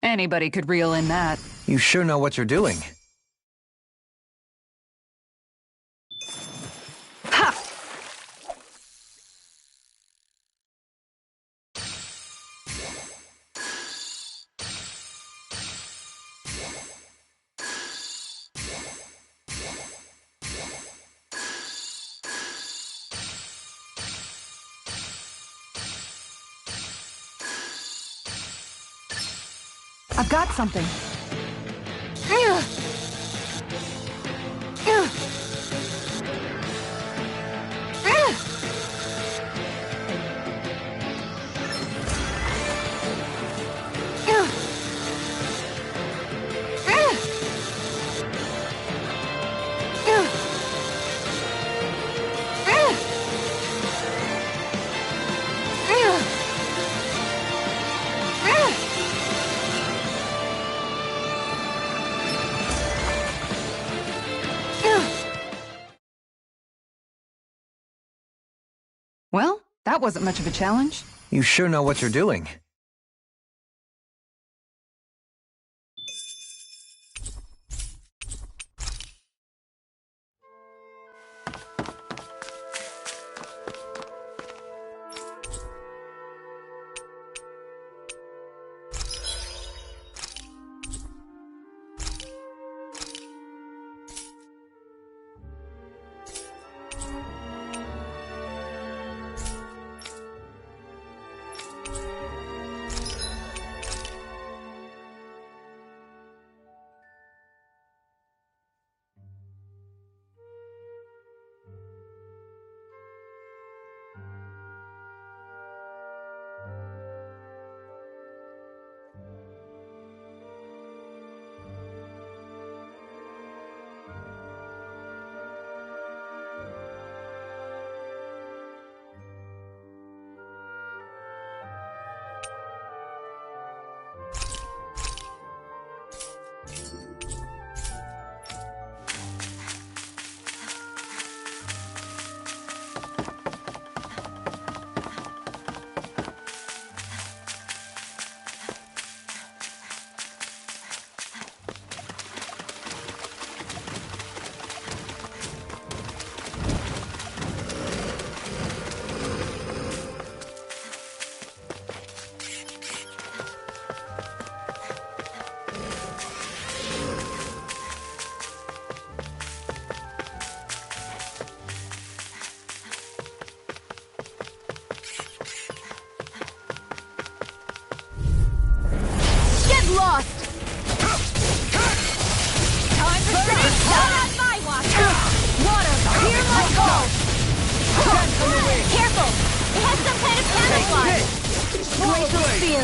Anybody could reel in that. You sure know what you're doing. Ha! I've got something. Well, that wasn't much of a challenge. You sure know what you're doing.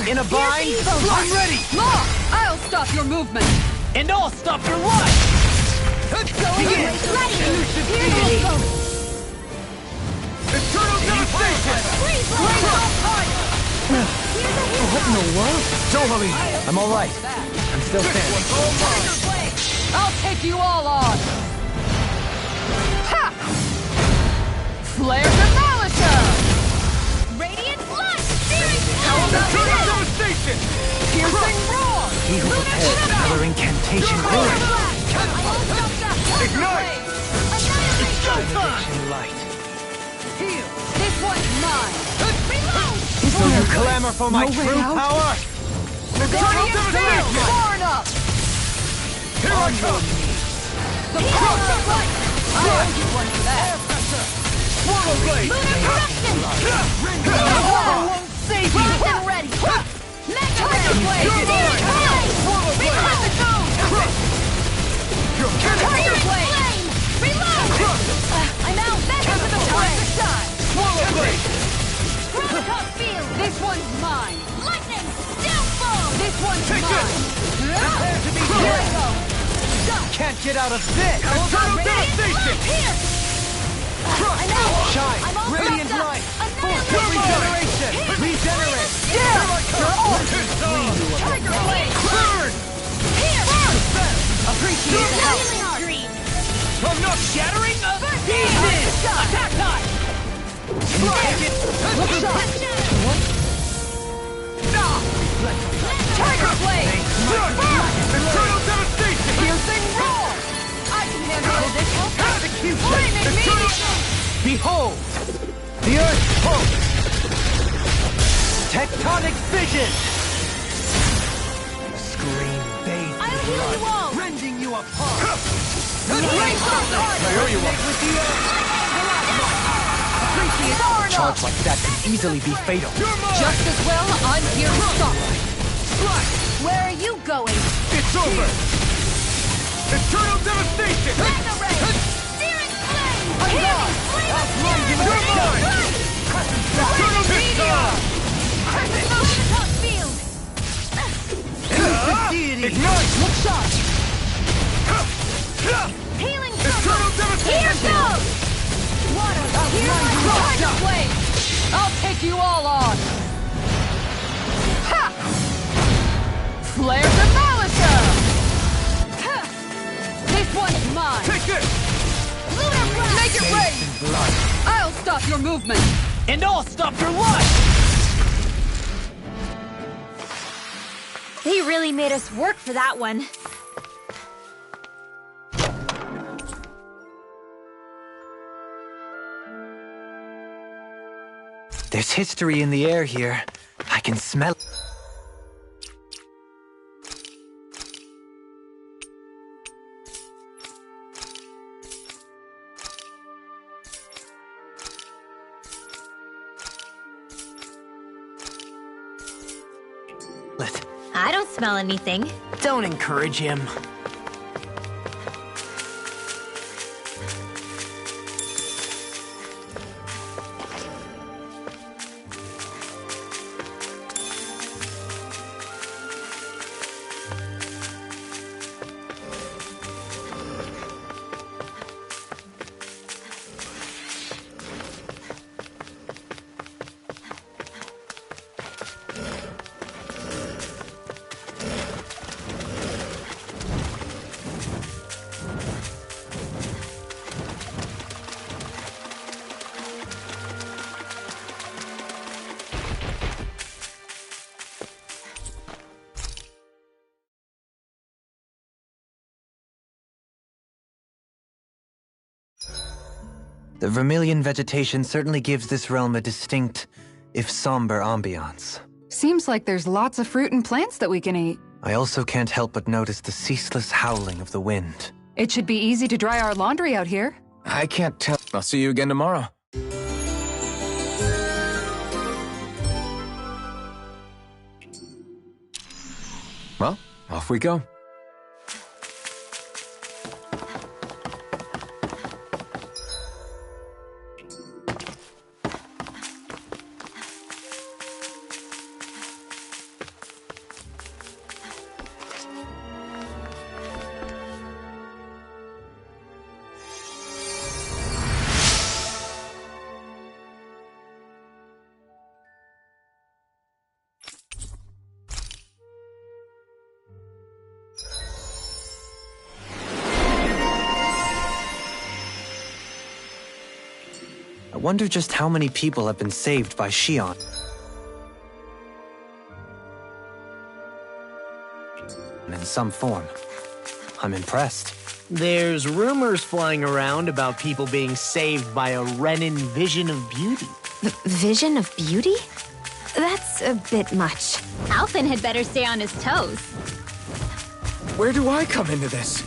here. In a bind? I'm ready! Law! I'll stop your movement! And I'll stop your life! Begin! Eternal devastation! What in the world? Don't worry, I'm all right. I'm still standing. I'll take you all on! Ha! Flare Demolisher! Radiant Flush! Searing Eternal devastation! Piercing Roar! He who prepares another incantation will Ignite! It's showtime! light. This one's mine! Reload! So you clamor for my No way true out. power? Eternal devastation! Far enough! Here I come! The power of light! I owe you one for that! Swallow blade! Lunar Corruption! Won't save you! Get ready! Mega Tiger Blade! Searing Flame! Swallow Blade! Reload the zone! You're kidding! Searing Flame! Reload! I'm out! Back into the fray! Swallow blade! Gravitas Field! This one's mine! Lightning! Downfall! This one's Take mine! Prepare to be Here I hit! go! Can't get out of this! Eternal devastation! Here! I'm out! Shine! I'm all Radiant stuffed up! light! Annihilate! Regeneration! Regenerate! Here I come! Tiger Blade! Burn! Here! Appreciate the help! Healing Stream! I'm not shattering! Easy! Attack time! Take it! Look sharp! Tiger Blade! Eternal devastation! Piercing Roar! I can handle this! Flaming Meteor! Behold! The Earth pulse! Tectonic fission! Scream bathed I'll in heal blood, you all! rending you apart! I owe you one. With the Earth! Far A charge enough! like that could easily be fatal. You're mine! Just as well, I'm here to stop. Where are you going? It's over! Eternal devastation! Mega Ray! Searing Flame! I'm Healing gone. Flame of You're Fury! mine! Eternal Meteor! Gravitas Field! Ignite! Look sharp! Healing Eternal Circle! devastation! Here goes! Water! Here I Tiger go! Blade! I'll take you all on! Ha! Flare Demolisher! Ha! This one's mine! Take this! Lunar Blast! Make it rain! Blood. I'll stop your movement! And I'll stop your life! They really made us work for that one. There's history in the air here. I can smell it. I don't smell anything. Don't encourage him. The Vermilion vegetation certainly gives this realm a distinct, if somber, ambiance. Seems like there's lots of fruit and plants that we can eat. I also can't help but notice the ceaseless howling of the wind. It should be easy to dry our laundry out here. I can't tell. I'll see you again tomorrow. Well, off we go. I wonder just how many people have been saved by Shion. In some form. I'm impressed. There's rumors flying around about people being saved by a Renin vision of beauty. Vision of beauty? That's a bit much. Alphen had better stay on his toes. Where do I come into this?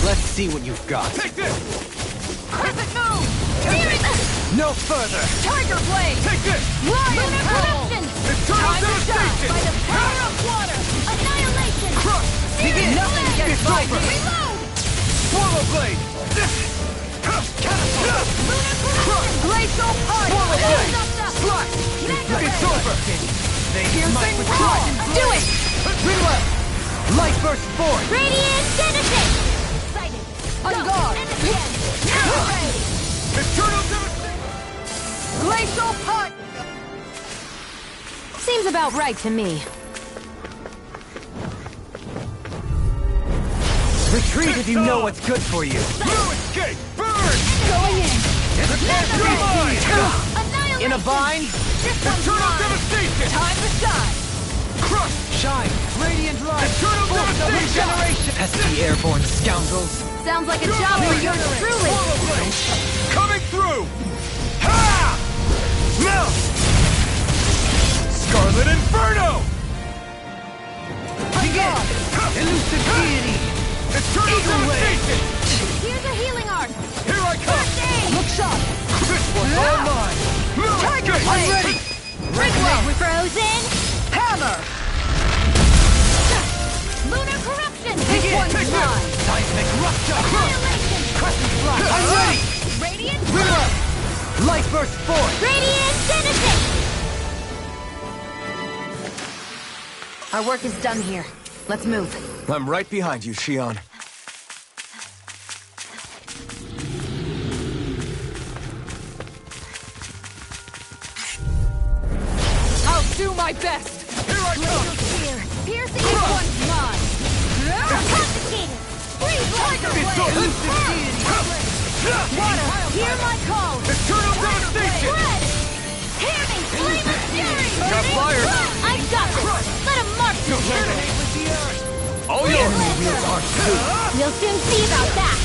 Let's see what you've got. Take this! Crescent moon! No further! Tiger blade! Take this! Lion corruption! Eternal Time to shine devastation! by the power of water! Annihilation! Crush! Begin! Nothing gets It's by over. me! Reload! Swallow blade! Lunar corruption! Glacial party! Swallow blade! Slash! It's over! Piercing roar! Do it! Reload! Light burst forth! Radiant genesis! Excited! On guard! Eternal devastation! Glacial part! Seems about right to me. Retreat if you know what's good for you. No escape! Burn! Going in! You're mine! Annihilation! In a bind? This one's Eternal mine! devastation! Time to shine! Crush! Shine! Radiant light! Eternal devastation! Regeneration! Pesky airborne scoundrels! Sounds like a job for yours truly! Swallow blade! Coming through! Ha! Melt! Scarlet Inferno! Begin! Elusive deity! Eternal devastation! Here's a healing art! Here I come! First aid! Look sharp! This one's all mine! Tiger I'm blade! ready! Ridwell! Frozen! Hammer! Lunar corruption! This one's Take this! mine! Seismic rupture! Annihilation! Crescent flash! I'm ready! Radiant Reload! Light burst forth! Radiant genesis! Our work is done here. Let's move. I'm right behind you, Shion. I'll do my best! Here I come! Spear! Piercing! This one's mine! Confiscated! Freeze! Tiger It's blade! over! Water! Hear my call! Eternal Tiger blade! devastation! Red! Hear me! Flame of fury! Got fire! I've got this! Let him march to eternity! All yours! You'll soon see about that!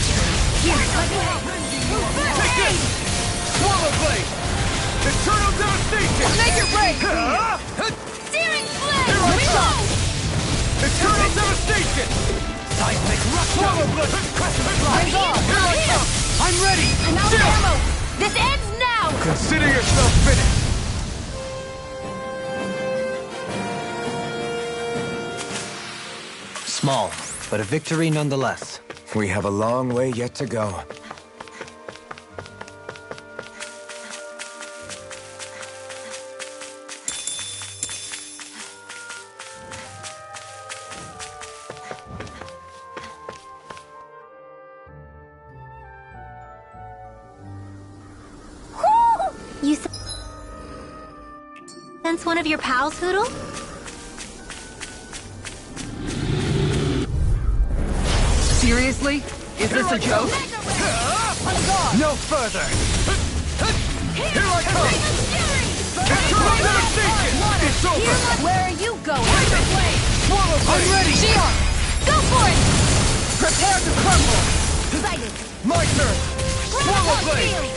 Here! Take this! Swallow blade! Eternal devastation! Make it break! Here Searing flame! I Reload! come! Eternal devastation! Seismic rupture! Swallow blade! I'm gone! Here I come! I'm ready! I'm out of ammo! This ends now! Consider yourself finished! Small, but a victory nonetheless. We have a long way yet to go. You sense one of your pals, Hoodle? Seriously? Is this a joke? No further! Here I come! Eternal devastation! It's over! Where are you going? Swallow blade! I'm ready! Shion! Go for it! Prepare to crumble! Sighted! My turn! Swallow Round blade! field!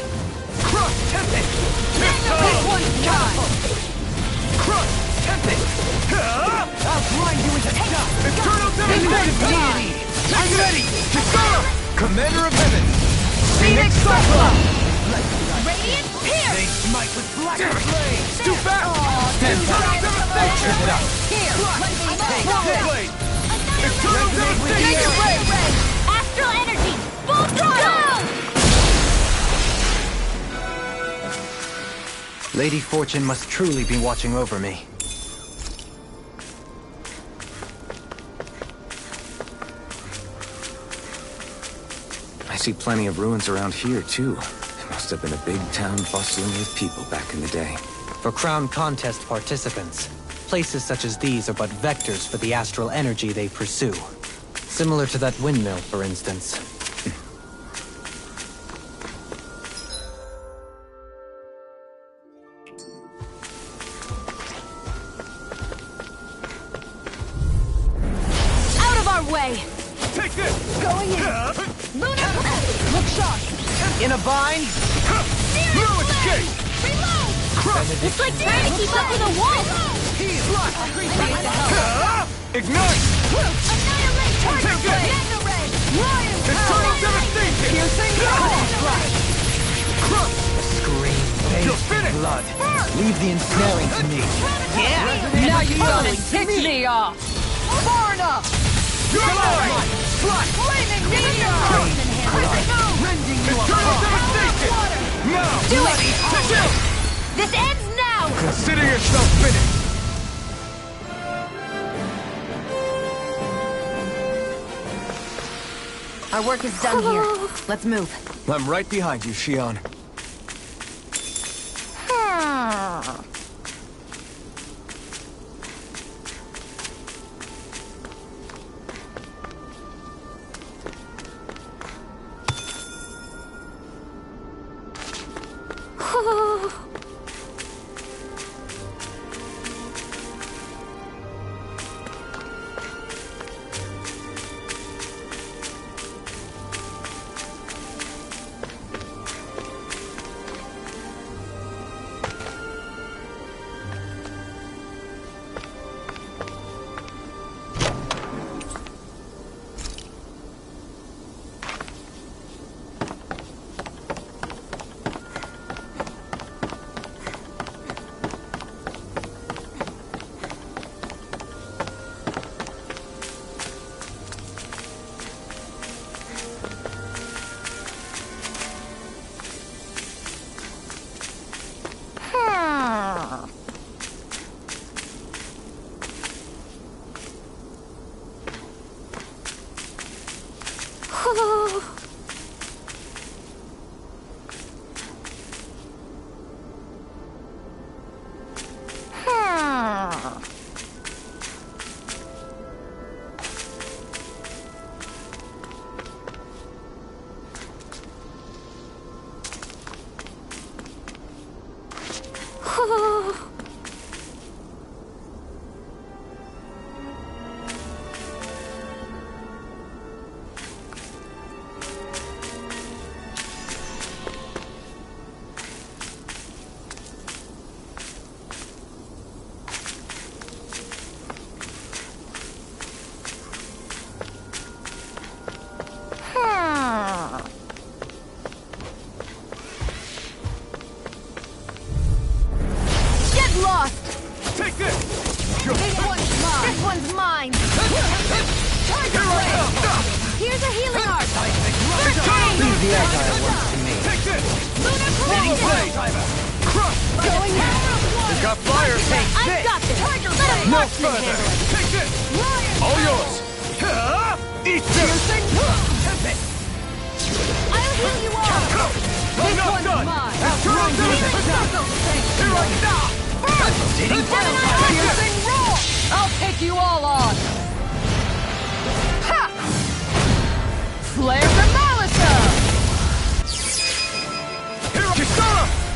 Crush Tempest! This one's mine! Crush Tempest! I'll grind you into dust! Eternal Devastation! I'm ready! Kisara! Commander of Heaven! Phoenix Cyclops! Radiant Pierce! They smite with black flame! Too fast! Stand back! Trip it up! Here! Take this blade! Eternal Mega Ray! Astral Energy! Full throttle! Lady Fortune must truly be watching over me. I see plenty of ruins around here, too. It must have been a big town bustling with people back in the day. For Crown Contest participants, places such as these are but vectors for the astral energy they pursue. Similar to that windmill, for instance. Out of our way! Take this! Going in! Lunar Look sharp! In a bind! No escape! Reload! It's like trying to keep up with a wolf! Ignite! Annihilate Target Take this! Mega Ray! Lion Eternal Devastation! Piercing Crush! Scream, You're bathed in finished! blood. Leave the ensnaring to me. Now you gonna tick me off! Far enough! You're mine! Fly! Flaming Meteor! Rending you apart! Devastation! Now! Do it! Chill! This ends now! Consider yourself finished! Our work is done here. Let's move. I'm right behind you, Shion.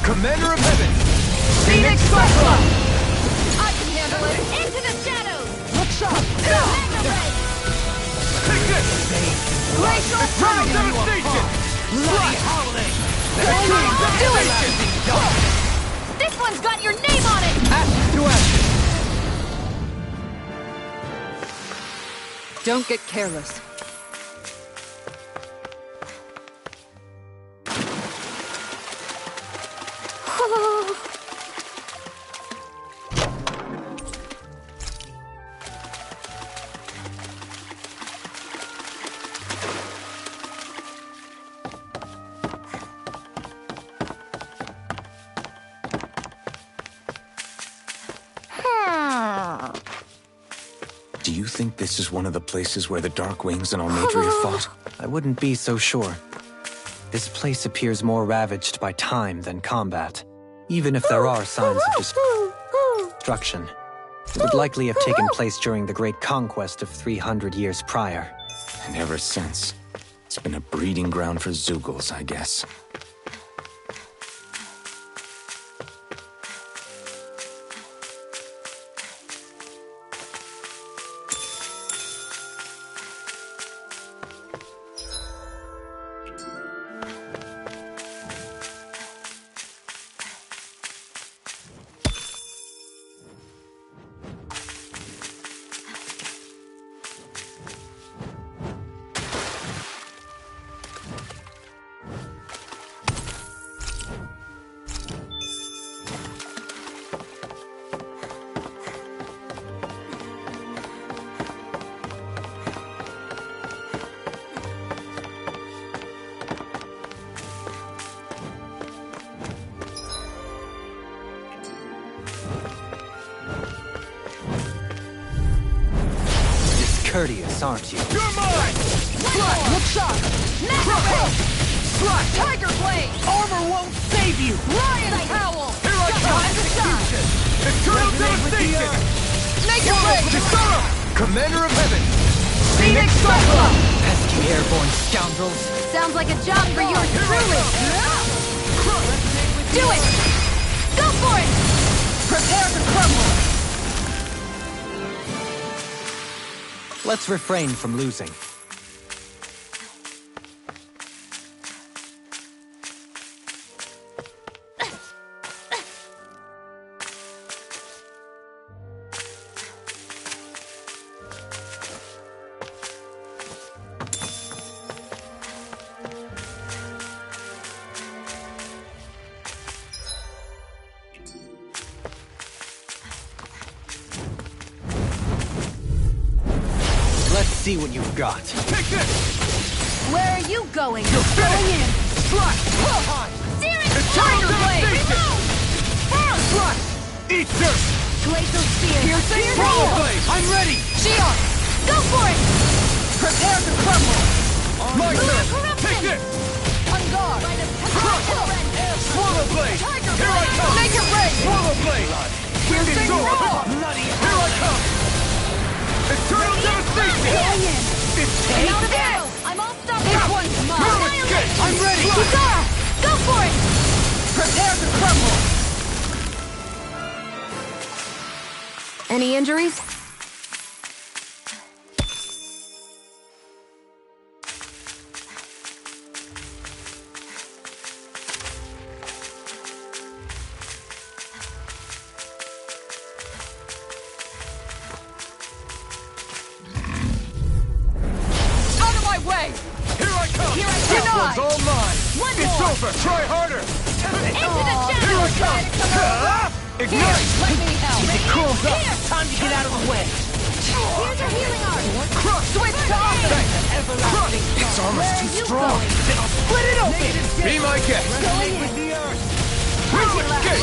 Commander of Heaven! Phoenix Cyclops! I can handle it! Into the shadows! Look sharp! Mega Ray! Eternal devastation! Bloody holiday! Do it! This one's got your name on it! Ashes to ashes! Don't get careless. Do you think this is one of the places where the Dark Wings and Almeidrea fought? I wouldn't be so sure. This place appears more ravaged by time than combat. Even if there are signs of destruction, it would likely have taken place during the Great Conquest of 300 years prior. And ever since, it's been a breeding ground for Zeugles, I guess. Courteous, aren't you? You're mine! Slut! Look sharp! Necro! Slut! Tiger Blade! Armor won't save you! Lion Howl! Here I come! Execution! Eternal devastation! Make it rain! Kisara! Commander of Heaven! Phoenix Cyclone! Pesky airborne scoundrels! Sounds like a job for yours truly! Do it! Go for it! Prepare to crumble! Let's refrain from losing. Let's see what you've got. Take this! Where are you going? You're Going in! Slut! Searing Eternal Tiger Blade! devastation! Slut! Eat dirt! Glacial Spear! Piercing Swallow blade! I'm ready! Shion! Go for it! Prepare to crumble! My turn! Corruption! Take this! On guard! Swallow blade! Tiger Here I Blade! come! Make it rain! Swallow blade! Piercing It's over! roar! Bloody Here I come! Eternal devastation! Going in! It's I'm out of arrows! I'm all stopped This up! one's mine! Annihilate! I'm ready! Kisara! Go for it! Prepare to crumble! Any injuries? Out of my way! Here I come! Here I This come! one's all mine! One It's more! over! Try harder! Into the shadows! Here I come! Ignite! Let me help! It cools up! Here! Time to get out of the way! Here's your healing art! Crush! Switch to offense! Crush! It's almost Where too are you strong. going? Then I'll split it open! Be my guest! Going in! We'll escape!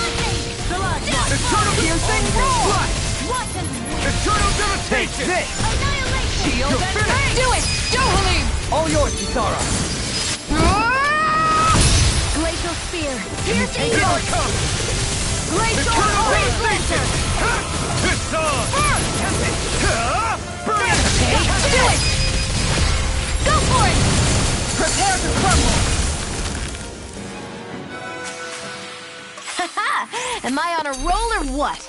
Eternal Piercing roar! Slut! What an Eternal devastation! This! annihilation! Shield and finish! Do it! Johalim! All yours, Kisara! Glacial Spear! Piercing Here I roar! come! Glacial Eternal Orange devastation! Lantern! It's on! Burn it! Do it! Go for it! Prepare to crumble! Am I on a roll or what?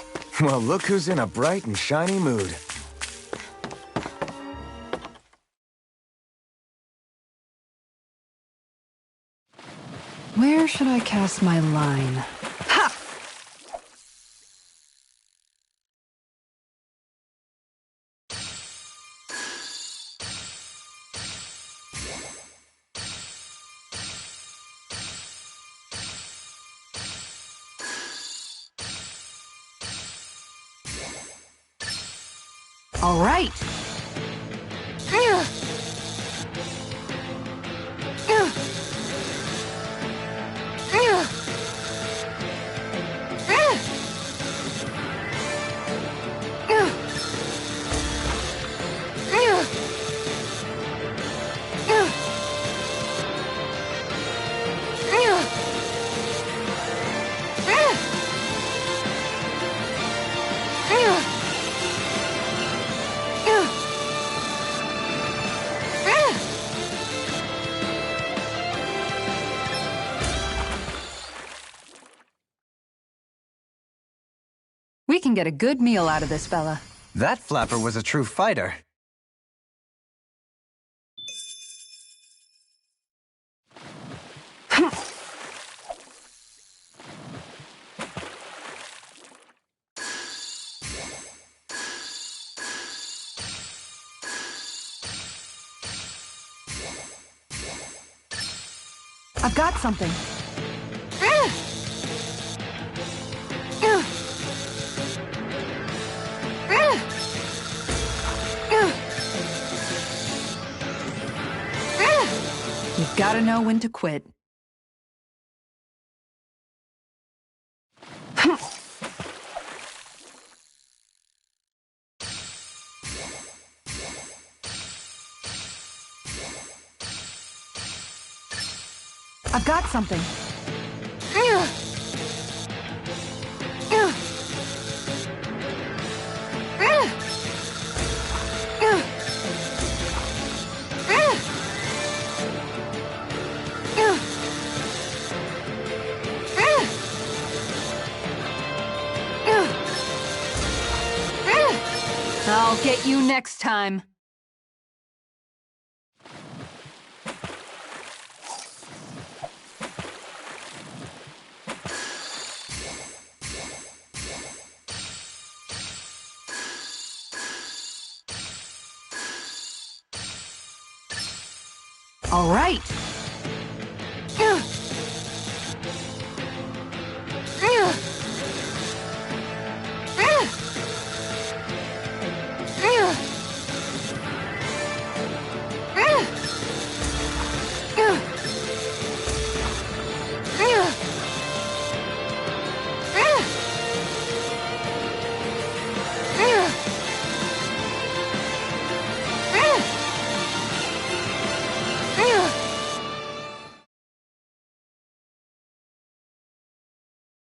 Well, look who's in a bright and shiny mood. Where should I cast my line? Ha! All right. We can get a good meal out of this fella. That flapper was a true fighter. I've got something. You've got to know when to quit. I've got something. I'll get you next time. All right.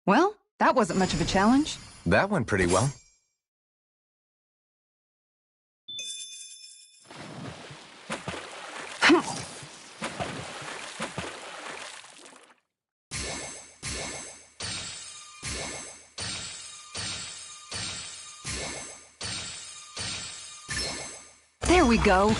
Well, that wasn't much of a challenge. That went pretty well. There we go.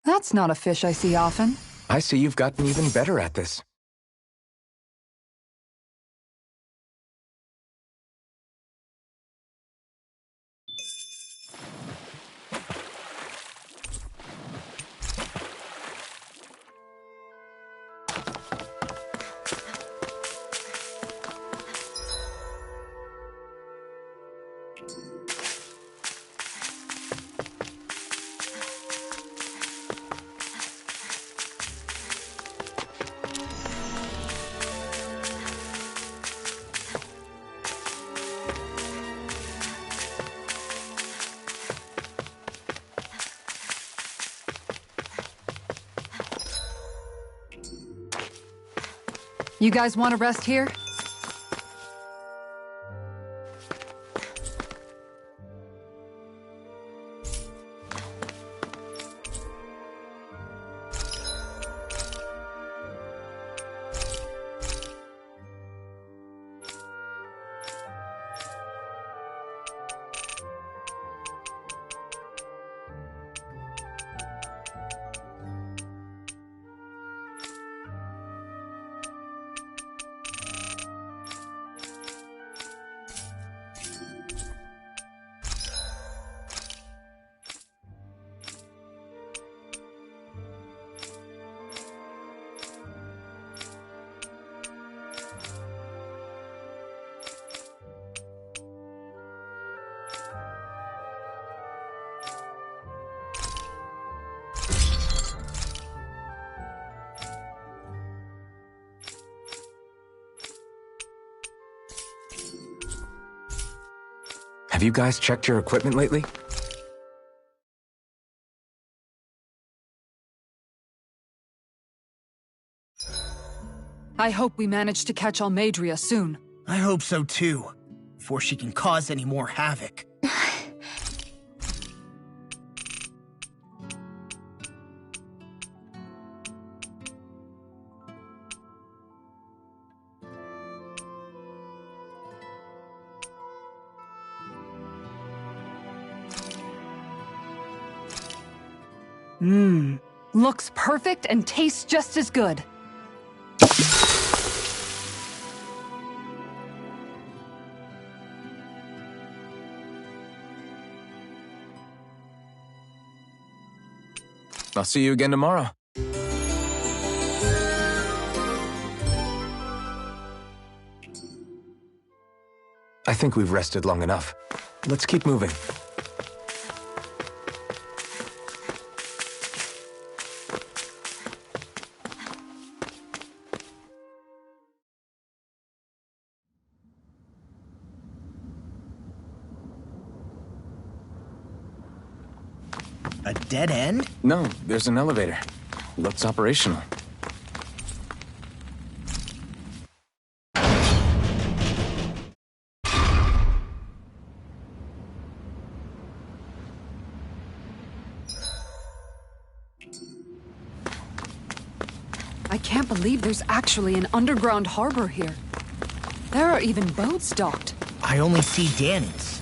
That's not a fish I see often. I see you've gotten even better at this. You guys want to rest here? Have you guys checked your equipment lately? I hope we manage to catch Almeidrea soon. I hope so too, before she can cause any more havoc. Looks perfect and tastes just as good. I'll see you again tomorrow. I think we've rested long enough. Let's keep moving. A dead end? No, there's an elevator. Looks operational. I can't believe there's actually an underground harbor here. There are even boats docked. I only see Dahnans.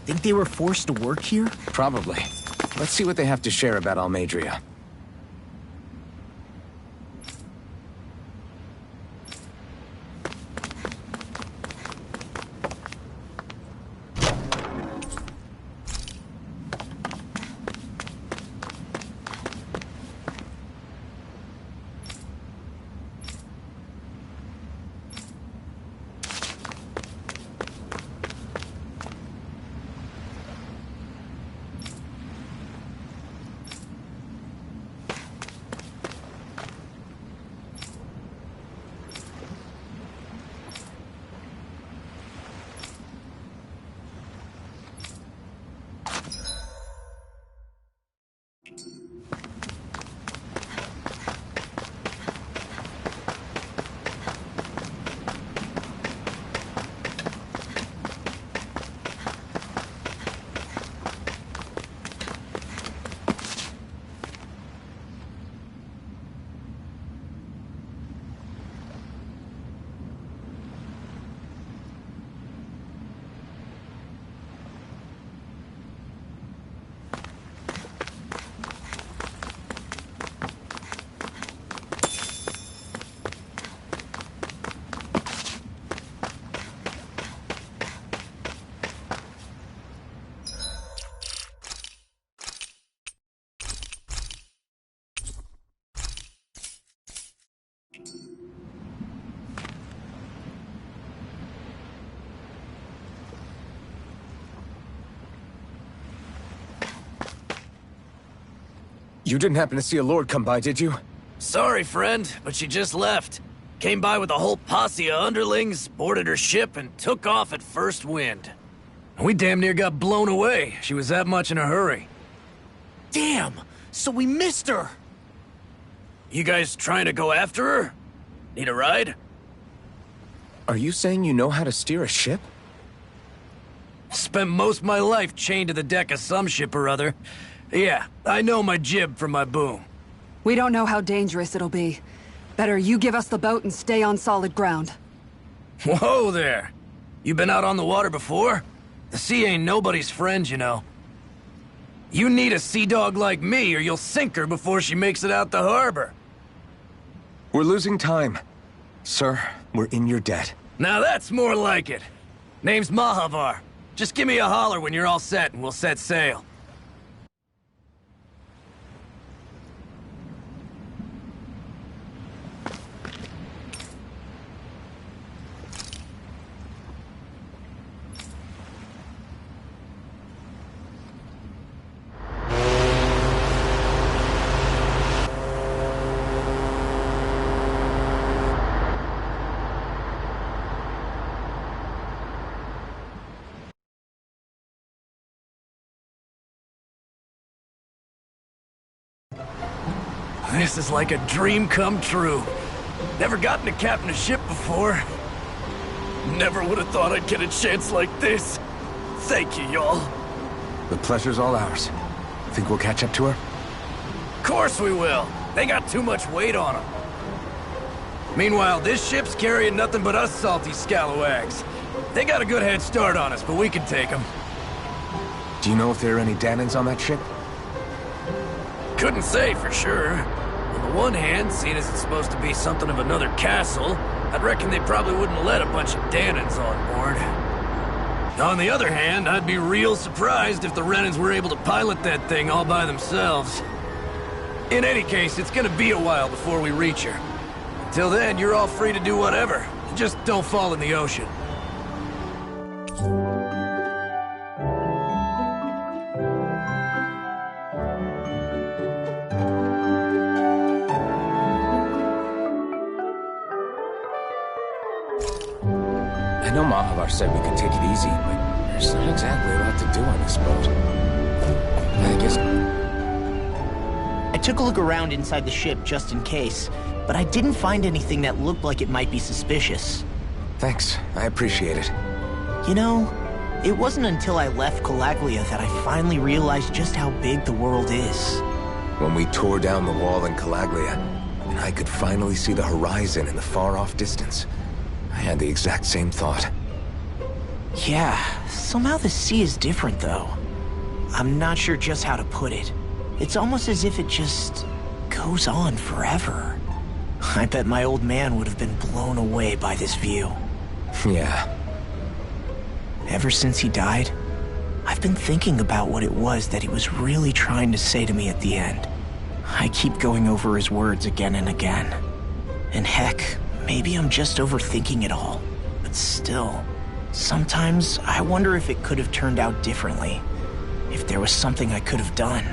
Think they were forced to work here? Probably. Let's see what they have to share about Almeidrea. You didn't happen to see a lord come by, did you? Sorry, friend, but she just left. Came by with a whole posse of underlings, boarded her ship, and took off at first wind. We damn near got blown away. She was that much in a hurry. Damn! So we missed her! You guys trying to go after her? Need a ride? Are you saying you know how to steer a ship? Spent most of my life chained to the deck of some ship or other. Yeah, I know my jib from my boom. We don't know how dangerous it'll be. Better you give us the boat and stay on solid ground. Whoa there! You been out on the water before? The sea ain't nobody's friend, you know. You need a sea dog like me, or you'll sink her before she makes it out the harbor. We're losing time. Sir, we're in your debt. Now that's more like it. Name's Mahavar. Just give me a holler when you're all set and we'll set sail. This is like a dream come true. Never gotten to captain a ship before. Never would have thought I'd get a chance like this. Thank you, y'all. The pleasure's all ours. Think we'll catch up to her? Of course we will. They got too much weight on them. Meanwhile, this ship's carrying nothing but us salty scalawags. They got a good head start on us, but we can take them. Do you know if there are any Danans on that ship? Couldn't say for sure. On the one hand, seeing as it's supposed to be something of another castle, I'd reckon they probably wouldn't let a bunch of Danans on board. On the other hand, I'd be real surprised if the Renans were able to pilot that thing all by themselves. In any case, it's gonna be a while before we reach her. Until then, you're all free to do whatever. Just don't fall in the ocean. I know Mahavar said we could take it easy, but there's not exactly a lot to do on this boat. I guess... I took a look around inside the ship just in case, but I didn't find anything that looked like it might be suspicious. Thanks, I appreciate it. You know, it wasn't until I left Calaglia that I finally realized just how big the world is. When we tore down the wall in Calaglia, and I could finally see the horizon in the far-off distance, I had the exact same thought. Yeah, somehow the sea is different though. I'm not sure just how to put it. It's almost as if it just goes on forever. I bet my old man would have been blown away by this view. Yeah. Ever since he died, I've been thinking about what it was that he was really trying to say to me at the end. I keep going over his words again and again. And heck, maybe I'm just overthinking it all. But still, sometimes I wonder if it could have turned out differently. If there was something I could have done.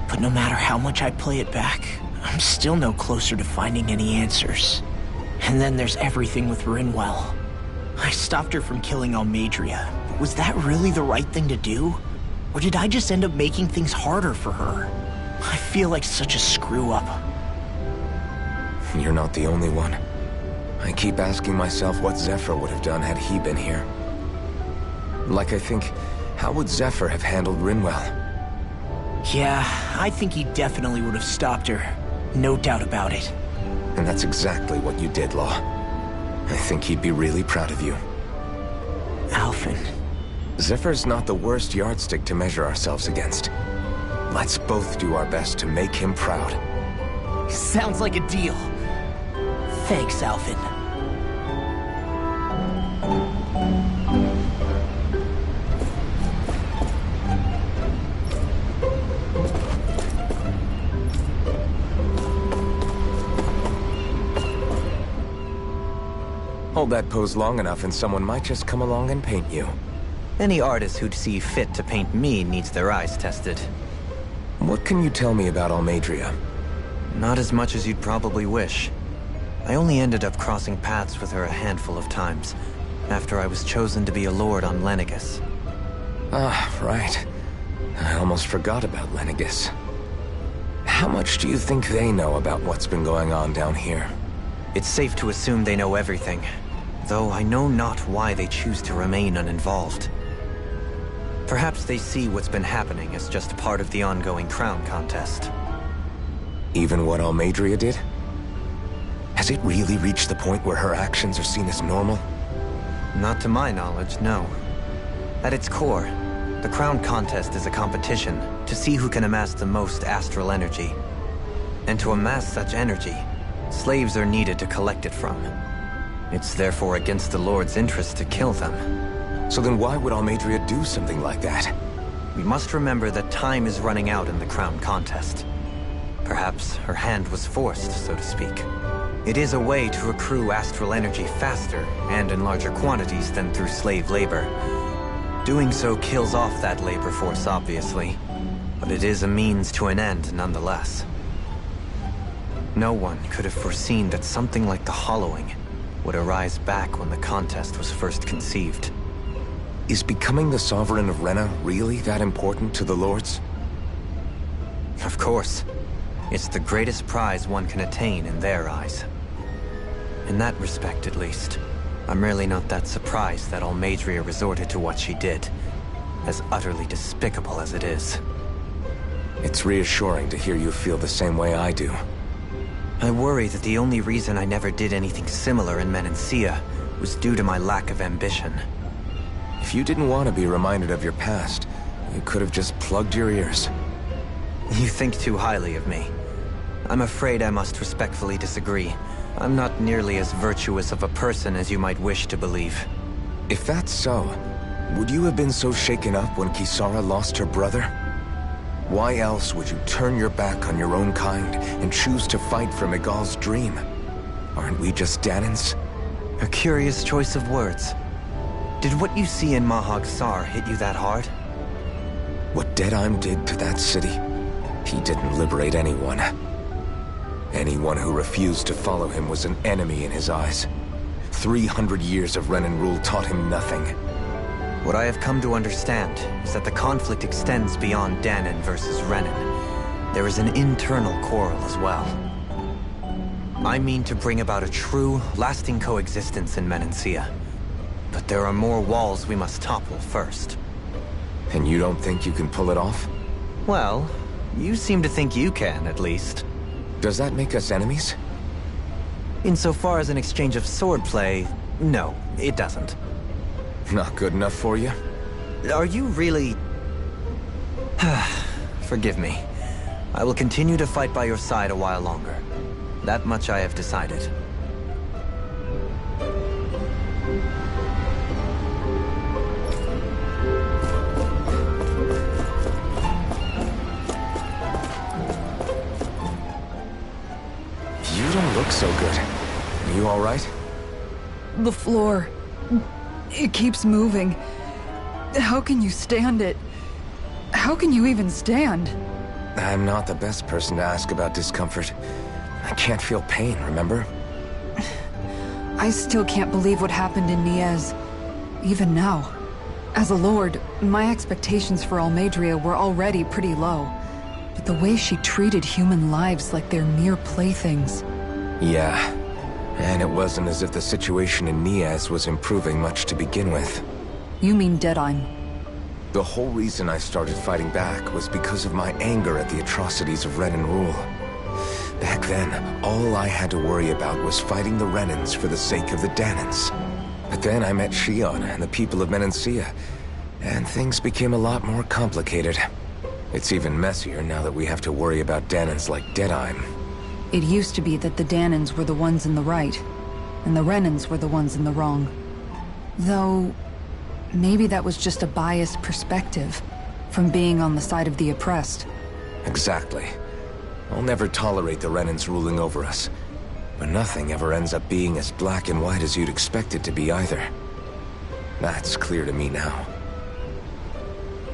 But no matter how much I play it back, I'm still no closer to finding any answers. And then there's everything with Rinwell. I stopped her from killing Almeidrea, but was that really the right thing to do? Or did I just end up making things harder for her? I feel like such a screw-up. You're not the only one. I keep asking myself what Zephyr would have done had he been here. Like I think, how would Zephyr have handled Rinwell? Yeah, I think he definitely would have stopped her. No doubt about it. And that's exactly what you did, Law. I think he'd be really proud of you. Alphen. Zephyr's not the worst yardstick to measure ourselves against. Let's both do our best to make him proud. Sounds like a deal. Thanks, Alphen. Hold that pose long enough and someone might just come along and paint you. Any artist who'd see fit to paint me needs their eyes tested. What can you tell me about Almeidrea? Not as much as you'd probably wish. I only ended up crossing paths with her a handful of times, after I was chosen to be a lord on Lenegis. Ah, right. I almost forgot about Lenegis. How much do you think they know about what's been going on down here? It's safe to assume they know everything. though I know not why they choose to remain uninvolved. Perhaps they see what's been happening as just part of the ongoing crown contest. Even what Almeidrea did? Has it really reached the point where her actions are seen as normal? Not to my knowledge, no. At its core, the crown contest is a competition to see who can amass the most astral energy. And to amass such energy, slaves are needed to collect it from. It's therefore against the Lord's interest to kill them. So then why would Almeidrea do something like that? We must remember that time is running out in the crown contest. Perhaps her hand was forced, so to speak. It is a way to accrue astral energy faster and in larger quantities than through slave labor. Doing so kills off that labor force, obviously, but it is a means to an end nonetheless. No one could have foreseen that something like the Hollowing would arise back when the contest was first conceived. Is becoming the Sovereign of Rena really that important to the Lords? Of course. It's the greatest prize one can attain in their eyes. In that respect, at least, I'm really not that surprised that Almeidrea resorted to what she did, as utterly despicable as it is. It's reassuring to hear you feel the same way I do. I worry that the only reason I never did anything similar in Menancia was due to my lack of ambition. If you didn't want to be reminded of your past, you could have just plugged your ears. You think too highly of me. I'm afraid I must respectfully disagree. I'm not nearly as virtuous of a person as you might wish to believe. If that's so, would you have been so shaken up when Kisara lost her brother? Why else would you turn your back on your own kind and choose to fight for Miguel's dream? Aren't we just Danans? A curious choice of words. Did what you see in Mahag Saar hit you that hard? What Deadheim did to that city, he didn't liberate anyone. Anyone who refused to follow him was an enemy in his eyes. 300 years of Renan rule taught him nothing. What I have come to understand is that the conflict extends beyond Danan versus Renan. There is an internal quarrel as well. I mean to bring about a true, lasting coexistence in Menancia. But there are more walls we must topple first. And you don't think you can pull it off? Well, you seem to think you can, at least. Does that make us enemies? Insofar as an exchange of swordplay, no, it doesn't. Not good enough for you? Are you really... Forgive me. I will continue to fight by your side a while longer. That much I have decided. You don't look so good. Are you all right? The floor. It keeps moving. How can you stand it? How can you even stand? I'm not the best person to ask about discomfort. I can't feel pain, remember? I still can't believe what happened in Niez. Even now. As a lord, my expectations for Almeidrea were already pretty low. But the way she treated human lives like they're mere playthings. Yeah. And it wasn't as if the situation in Niez was improving much to begin with. You mean Deadheim? The whole reason I started fighting back was because of my anger at the atrocities of Renan rule. Back then, all I had to worry about was fighting the Renans for the sake of the Danans. But then I met Shion and the people of Menancia, and things became a lot more complicated. It's even messier now that we have to worry about Danans like Deadheim. It used to be that the Danans were the ones in the right, and the Renans were the ones in the wrong. Though, maybe that was just a biased perspective, from being on the side of the oppressed. Exactly. I'll never tolerate the Renans ruling over us. But nothing ever ends up being as black and white as you'd expect it to be either. That's clear to me now.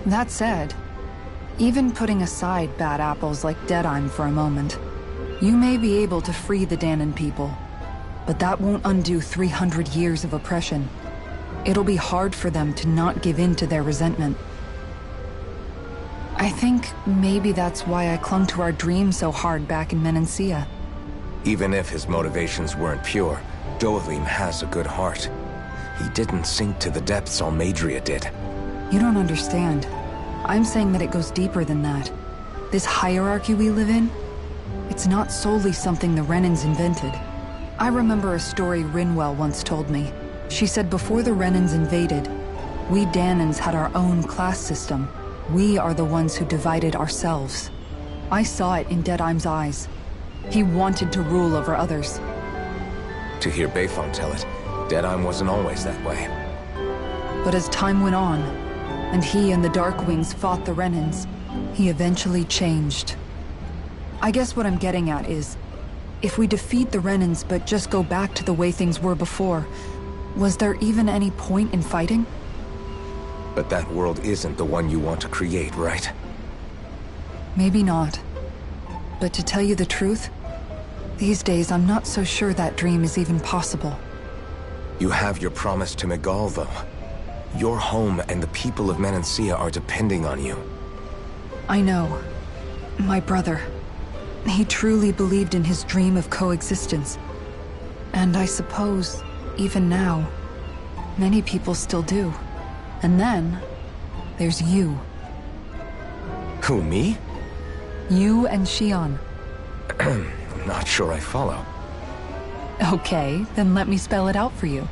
That said, even putting aside bad apples like Deadheim for a moment, you may be able to free the Danan people, but that won't undo 300 years of oppression. It'll be hard for them to not give in to their resentment. I think maybe that's why I clung to our dream so hard back in Menancia. Even if his motivations weren't pure, Dohalim has a good heart. He didn't sink to the depths Almeidrea did. You don't understand. I'm saying that it goes deeper than that. This hierarchy we live in, it's not solely something the Renans invented. I remember a story Rinwell once told me. She said before the Renans invaded, we Dahnans had our own class system. We are the ones who divided ourselves. I saw it in Deadheim's eyes. He wanted to rule over others. To hear Bayfon tell it, Deadheim wasn't always that way. But as time went on, and he and the Darkwings fought the Renans, he eventually changed. I guess what I'm getting at is, if we defeat the Renans but just go back to the way things were before, was there even any point in fighting? But that world isn't the one you want to create, right? Maybe not. But to tell you the truth, these days I'm not so sure that dream is even possible. You have your promise to Megal, though. Your home and the people of Menancia are depending on you. I know. My brother. He truly believed in his dream of coexistence. And I suppose, even now, many people still do. And then, there's you. Who, me? You and Shion. I'm not sure I follow. Okay, then let me spell it out for you.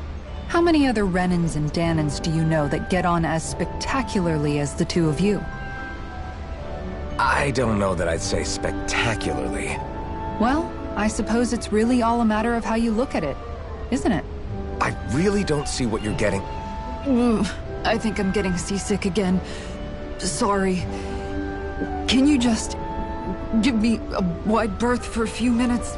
How many other Renans and Dahnans do you know that get on as spectacularly as the two of you? I don't know that I'd say spectacularly. Well, I suppose it's really all a matter of how you look at it, isn't it? I really don't see what you're getting. I think I'm getting seasick again. Sorry. Can you just give me a wide berth for a few minutes?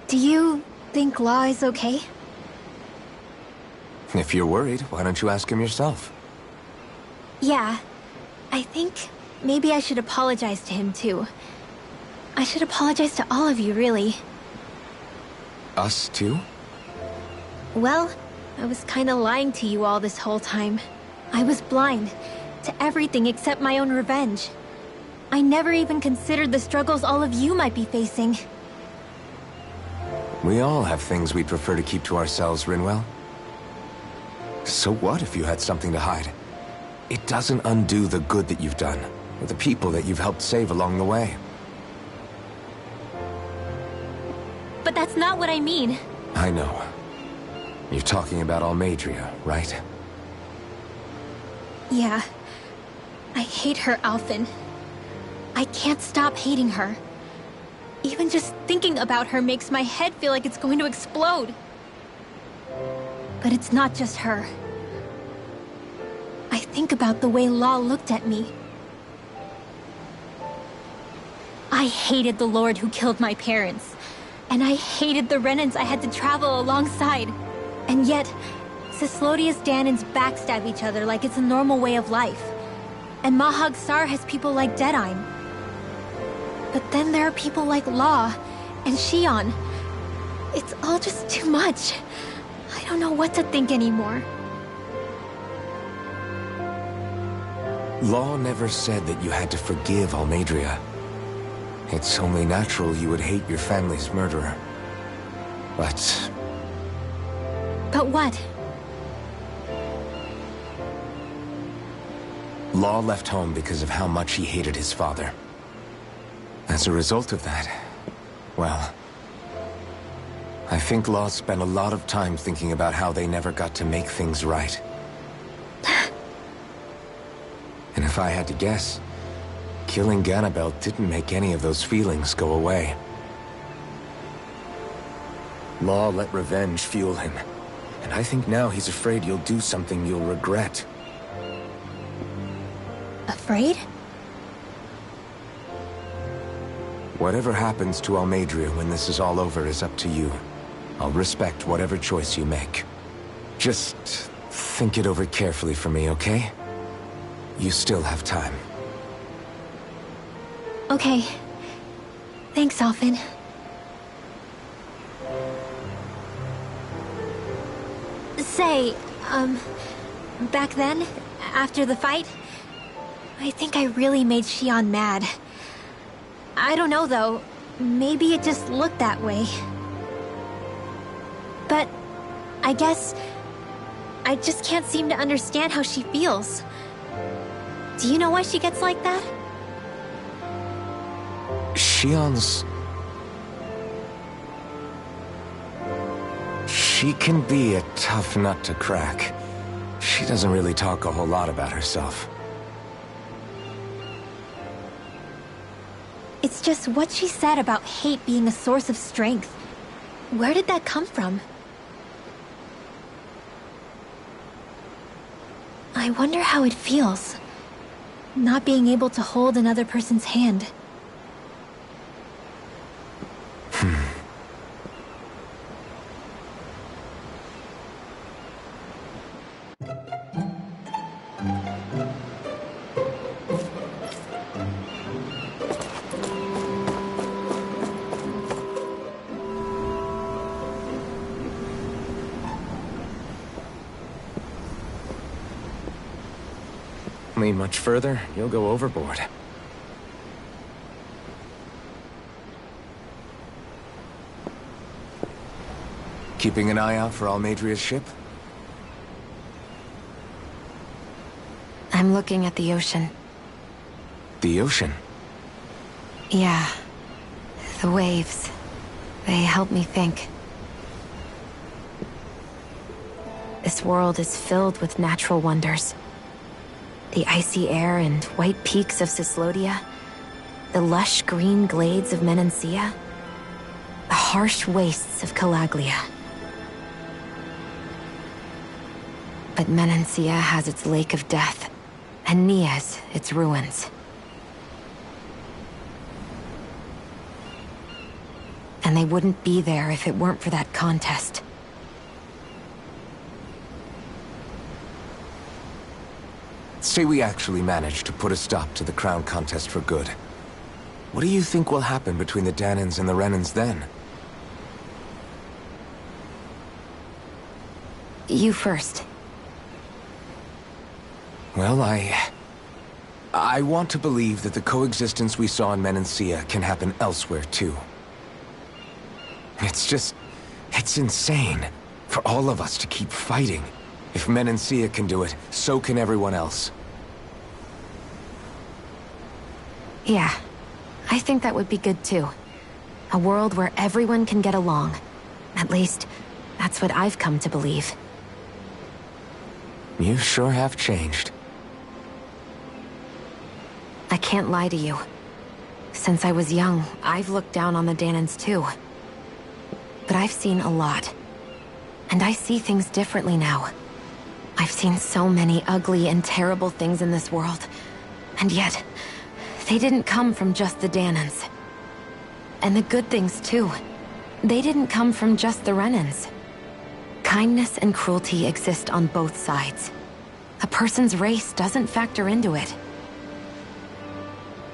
Do you think Law is okay? If you're worried, why don't you ask him yourself? Yeah. I think maybe I should apologize to him too. I should apologize to all of you, really. Us too? Well, I was kinda lying to you all this whole time. I was blind to everything except my own revenge. I never even considered the struggles all of you might be facing. We all have things we'd prefer to keep to ourselves, Rinwell. So what if you had something to hide? It doesn't undo the good that you've done, or the people that you've helped save along the way. But that's not what I mean. I know. You're talking about Almeidrea, right? Yeah. I hate her, Alphen. I can't stop hating her. Even just thinking about her makes my head feel like it's going to explode. But it's not just her. I think about the way Law looked at me. I hated the Lord who killed my parents. And I hated the Renans I had to travel alongside. And yet, Cyslodia's Dahnans backstab each other like it's a normal way of life. And Mahag Saar has people like Deadheim. But then there are people like Law and Shion. It's all just too much. I don't know what to think anymore. Law never said that you had to forgive Almeidrea. It's only natural you would hate your family's murderer. But... But what? Law left home because of how much he hated his father. As a result of that, well... I think Law spent a lot of time thinking about how they never got to make things right. And if I had to guess, killing Ganabel didn't make any of those feelings go away. Law let revenge fuel him, and I think now he's afraid you'll do something you'll regret. Afraid? Whatever happens to Almeidrea when this is all over is up to you. I'll respect whatever choice you make. Just think it over carefully for me, okay? You still have time. Okay. Thanks, Alphen. Say, back then, after the fight, I think I really made Xion mad. I don't know, though. Maybe it just looked that way. But I guess I just can't seem to understand how she feels. Do you know why she gets like that? Xion's... She can be a tough nut to crack. She doesn't really talk a whole lot about herself. It's just what she said about hate being a source of strength. Where did that come from? I wonder how it feels, not being able to hold another person's hand. Lean much further, you'll go overboard. Keeping an eye out for Almeidrea's ship? I'm looking at the ocean. The ocean? Yeah. The waves. They help me think. This world is filled with natural wonders. The icy air and white peaks of Cyslodia, the lush green glades of Menancia, the harsh wastes of Calaglia. But Menancia has its Lake of Death, and Nias its ruins. And they wouldn't be there if it weren't for that contest. Say we actually manage to put a stop to the crown contest for good. What do you think will happen between the Dahnans and the Renans then? You first. Well, I want to believe that the coexistence we saw in Menancia can happen elsewhere, too. It's insane for all of us to keep fighting. If Menancia can do it, so can everyone else. Yeah, I think that would be good too. A world where everyone can get along. At least, that's what I've come to believe. You sure have changed. I can't lie to you. Since I was young, I've looked down on the Dahnans too. But I've seen a lot. And I see things differently now. I've seen so many ugly and terrible things in this world. And yet, they didn't come from just the Dahnans. And the good things too. They didn't come from just the Renans. Kindness and cruelty exist on both sides. A person's race doesn't factor into it.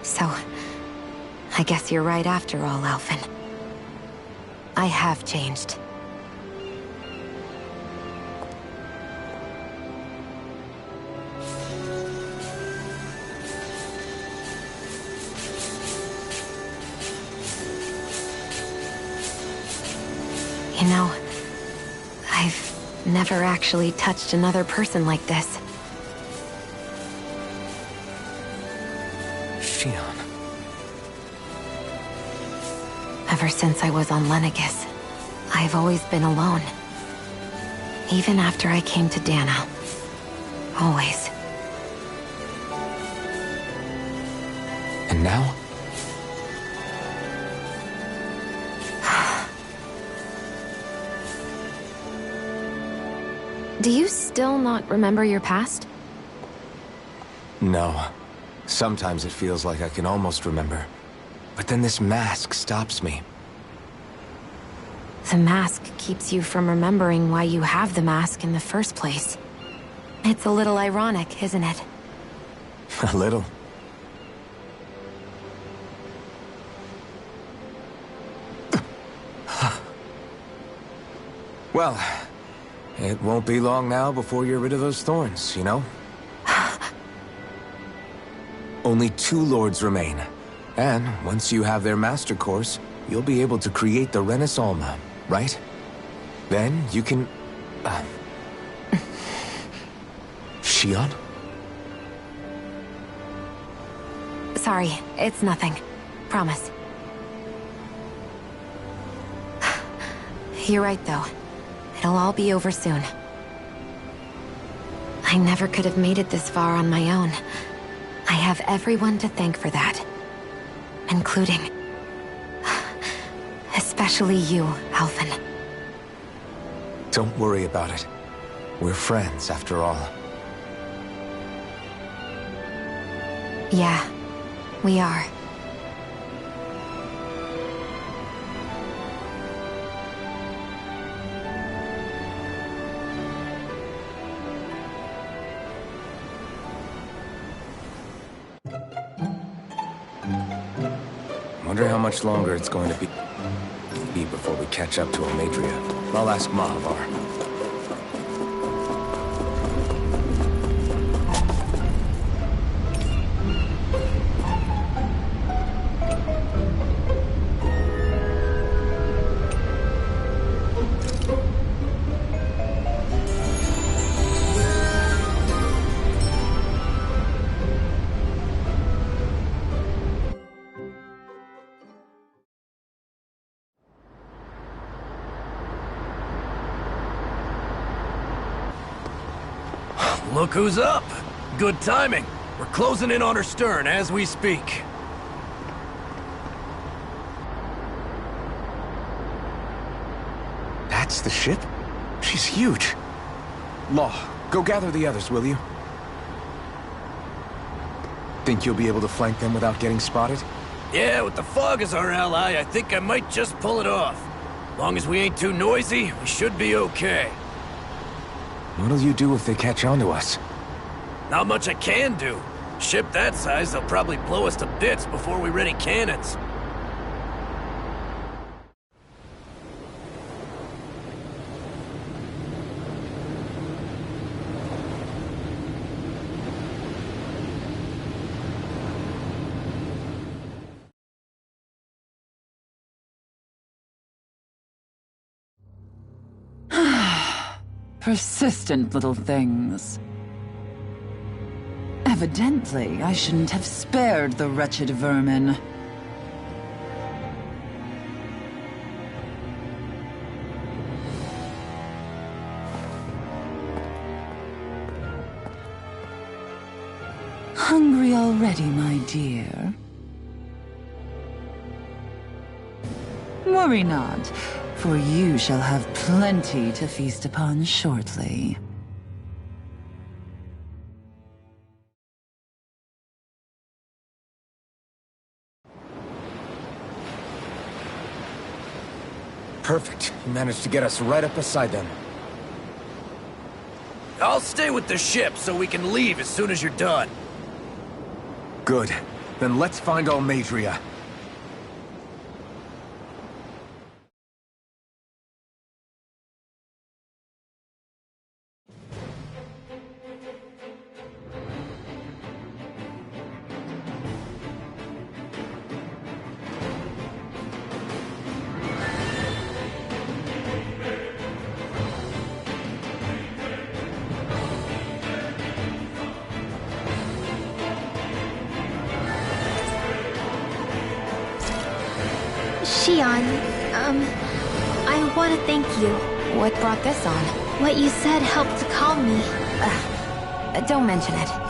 So, I guess you're right after all, Alphen. I have changed. You know, I've never actually touched another person like this. Xion. Ever since I was on Lenegis, I've always been alone. Even after I came to Dahna. Always. And now? Do you still not remember your past? No. Sometimes it feels like I can almost remember. But then this mask stops me. The mask keeps you from remembering why you have the mask in the first place. It's a little ironic, isn't it? A little. Well, it won't be long now before you're rid of those thorns, you know? Only 2 lords remain. And once you have their master course, you'll be able to create the Renis Alma, right? Then you can... Shion? Sorry, it's nothing. Promise. You're right, though. It'll all be over soon. I never could have made it this far on my own. I have everyone to thank for that. Including... especially you, Alphen. Don't worry about it. We're friends, after all. Yeah, we are. Wonder how much longer it's going to be before we catch up to Amadria. I'll ask Mahavar. Look who's up! Good timing. We're closing in on her stern as we speak. That's the ship? She's huge. Law, go gather the others, will you? Think you'll be able to flank them without getting spotted? Yeah, with the fog as our ally, I think I might just pull it off. Long as we ain't too noisy, we should be okay. What'll you do if they catch on to us? Not much I can do. Ship that size, they'll probably blow us to bits before we ready cannons. Persistent little things. Evidently, I shouldn't have spared the wretched vermin. Hungry already, my dear? Worry not, for you shall have plenty to feast upon shortly. Perfect. You managed to get us right up beside them. I'll stay with the ship so we can leave as soon as you're done. Good. Then let's find Almadria. Shion, I want to thank you. What brought this on? What you said helped to calm me. Don't mention it.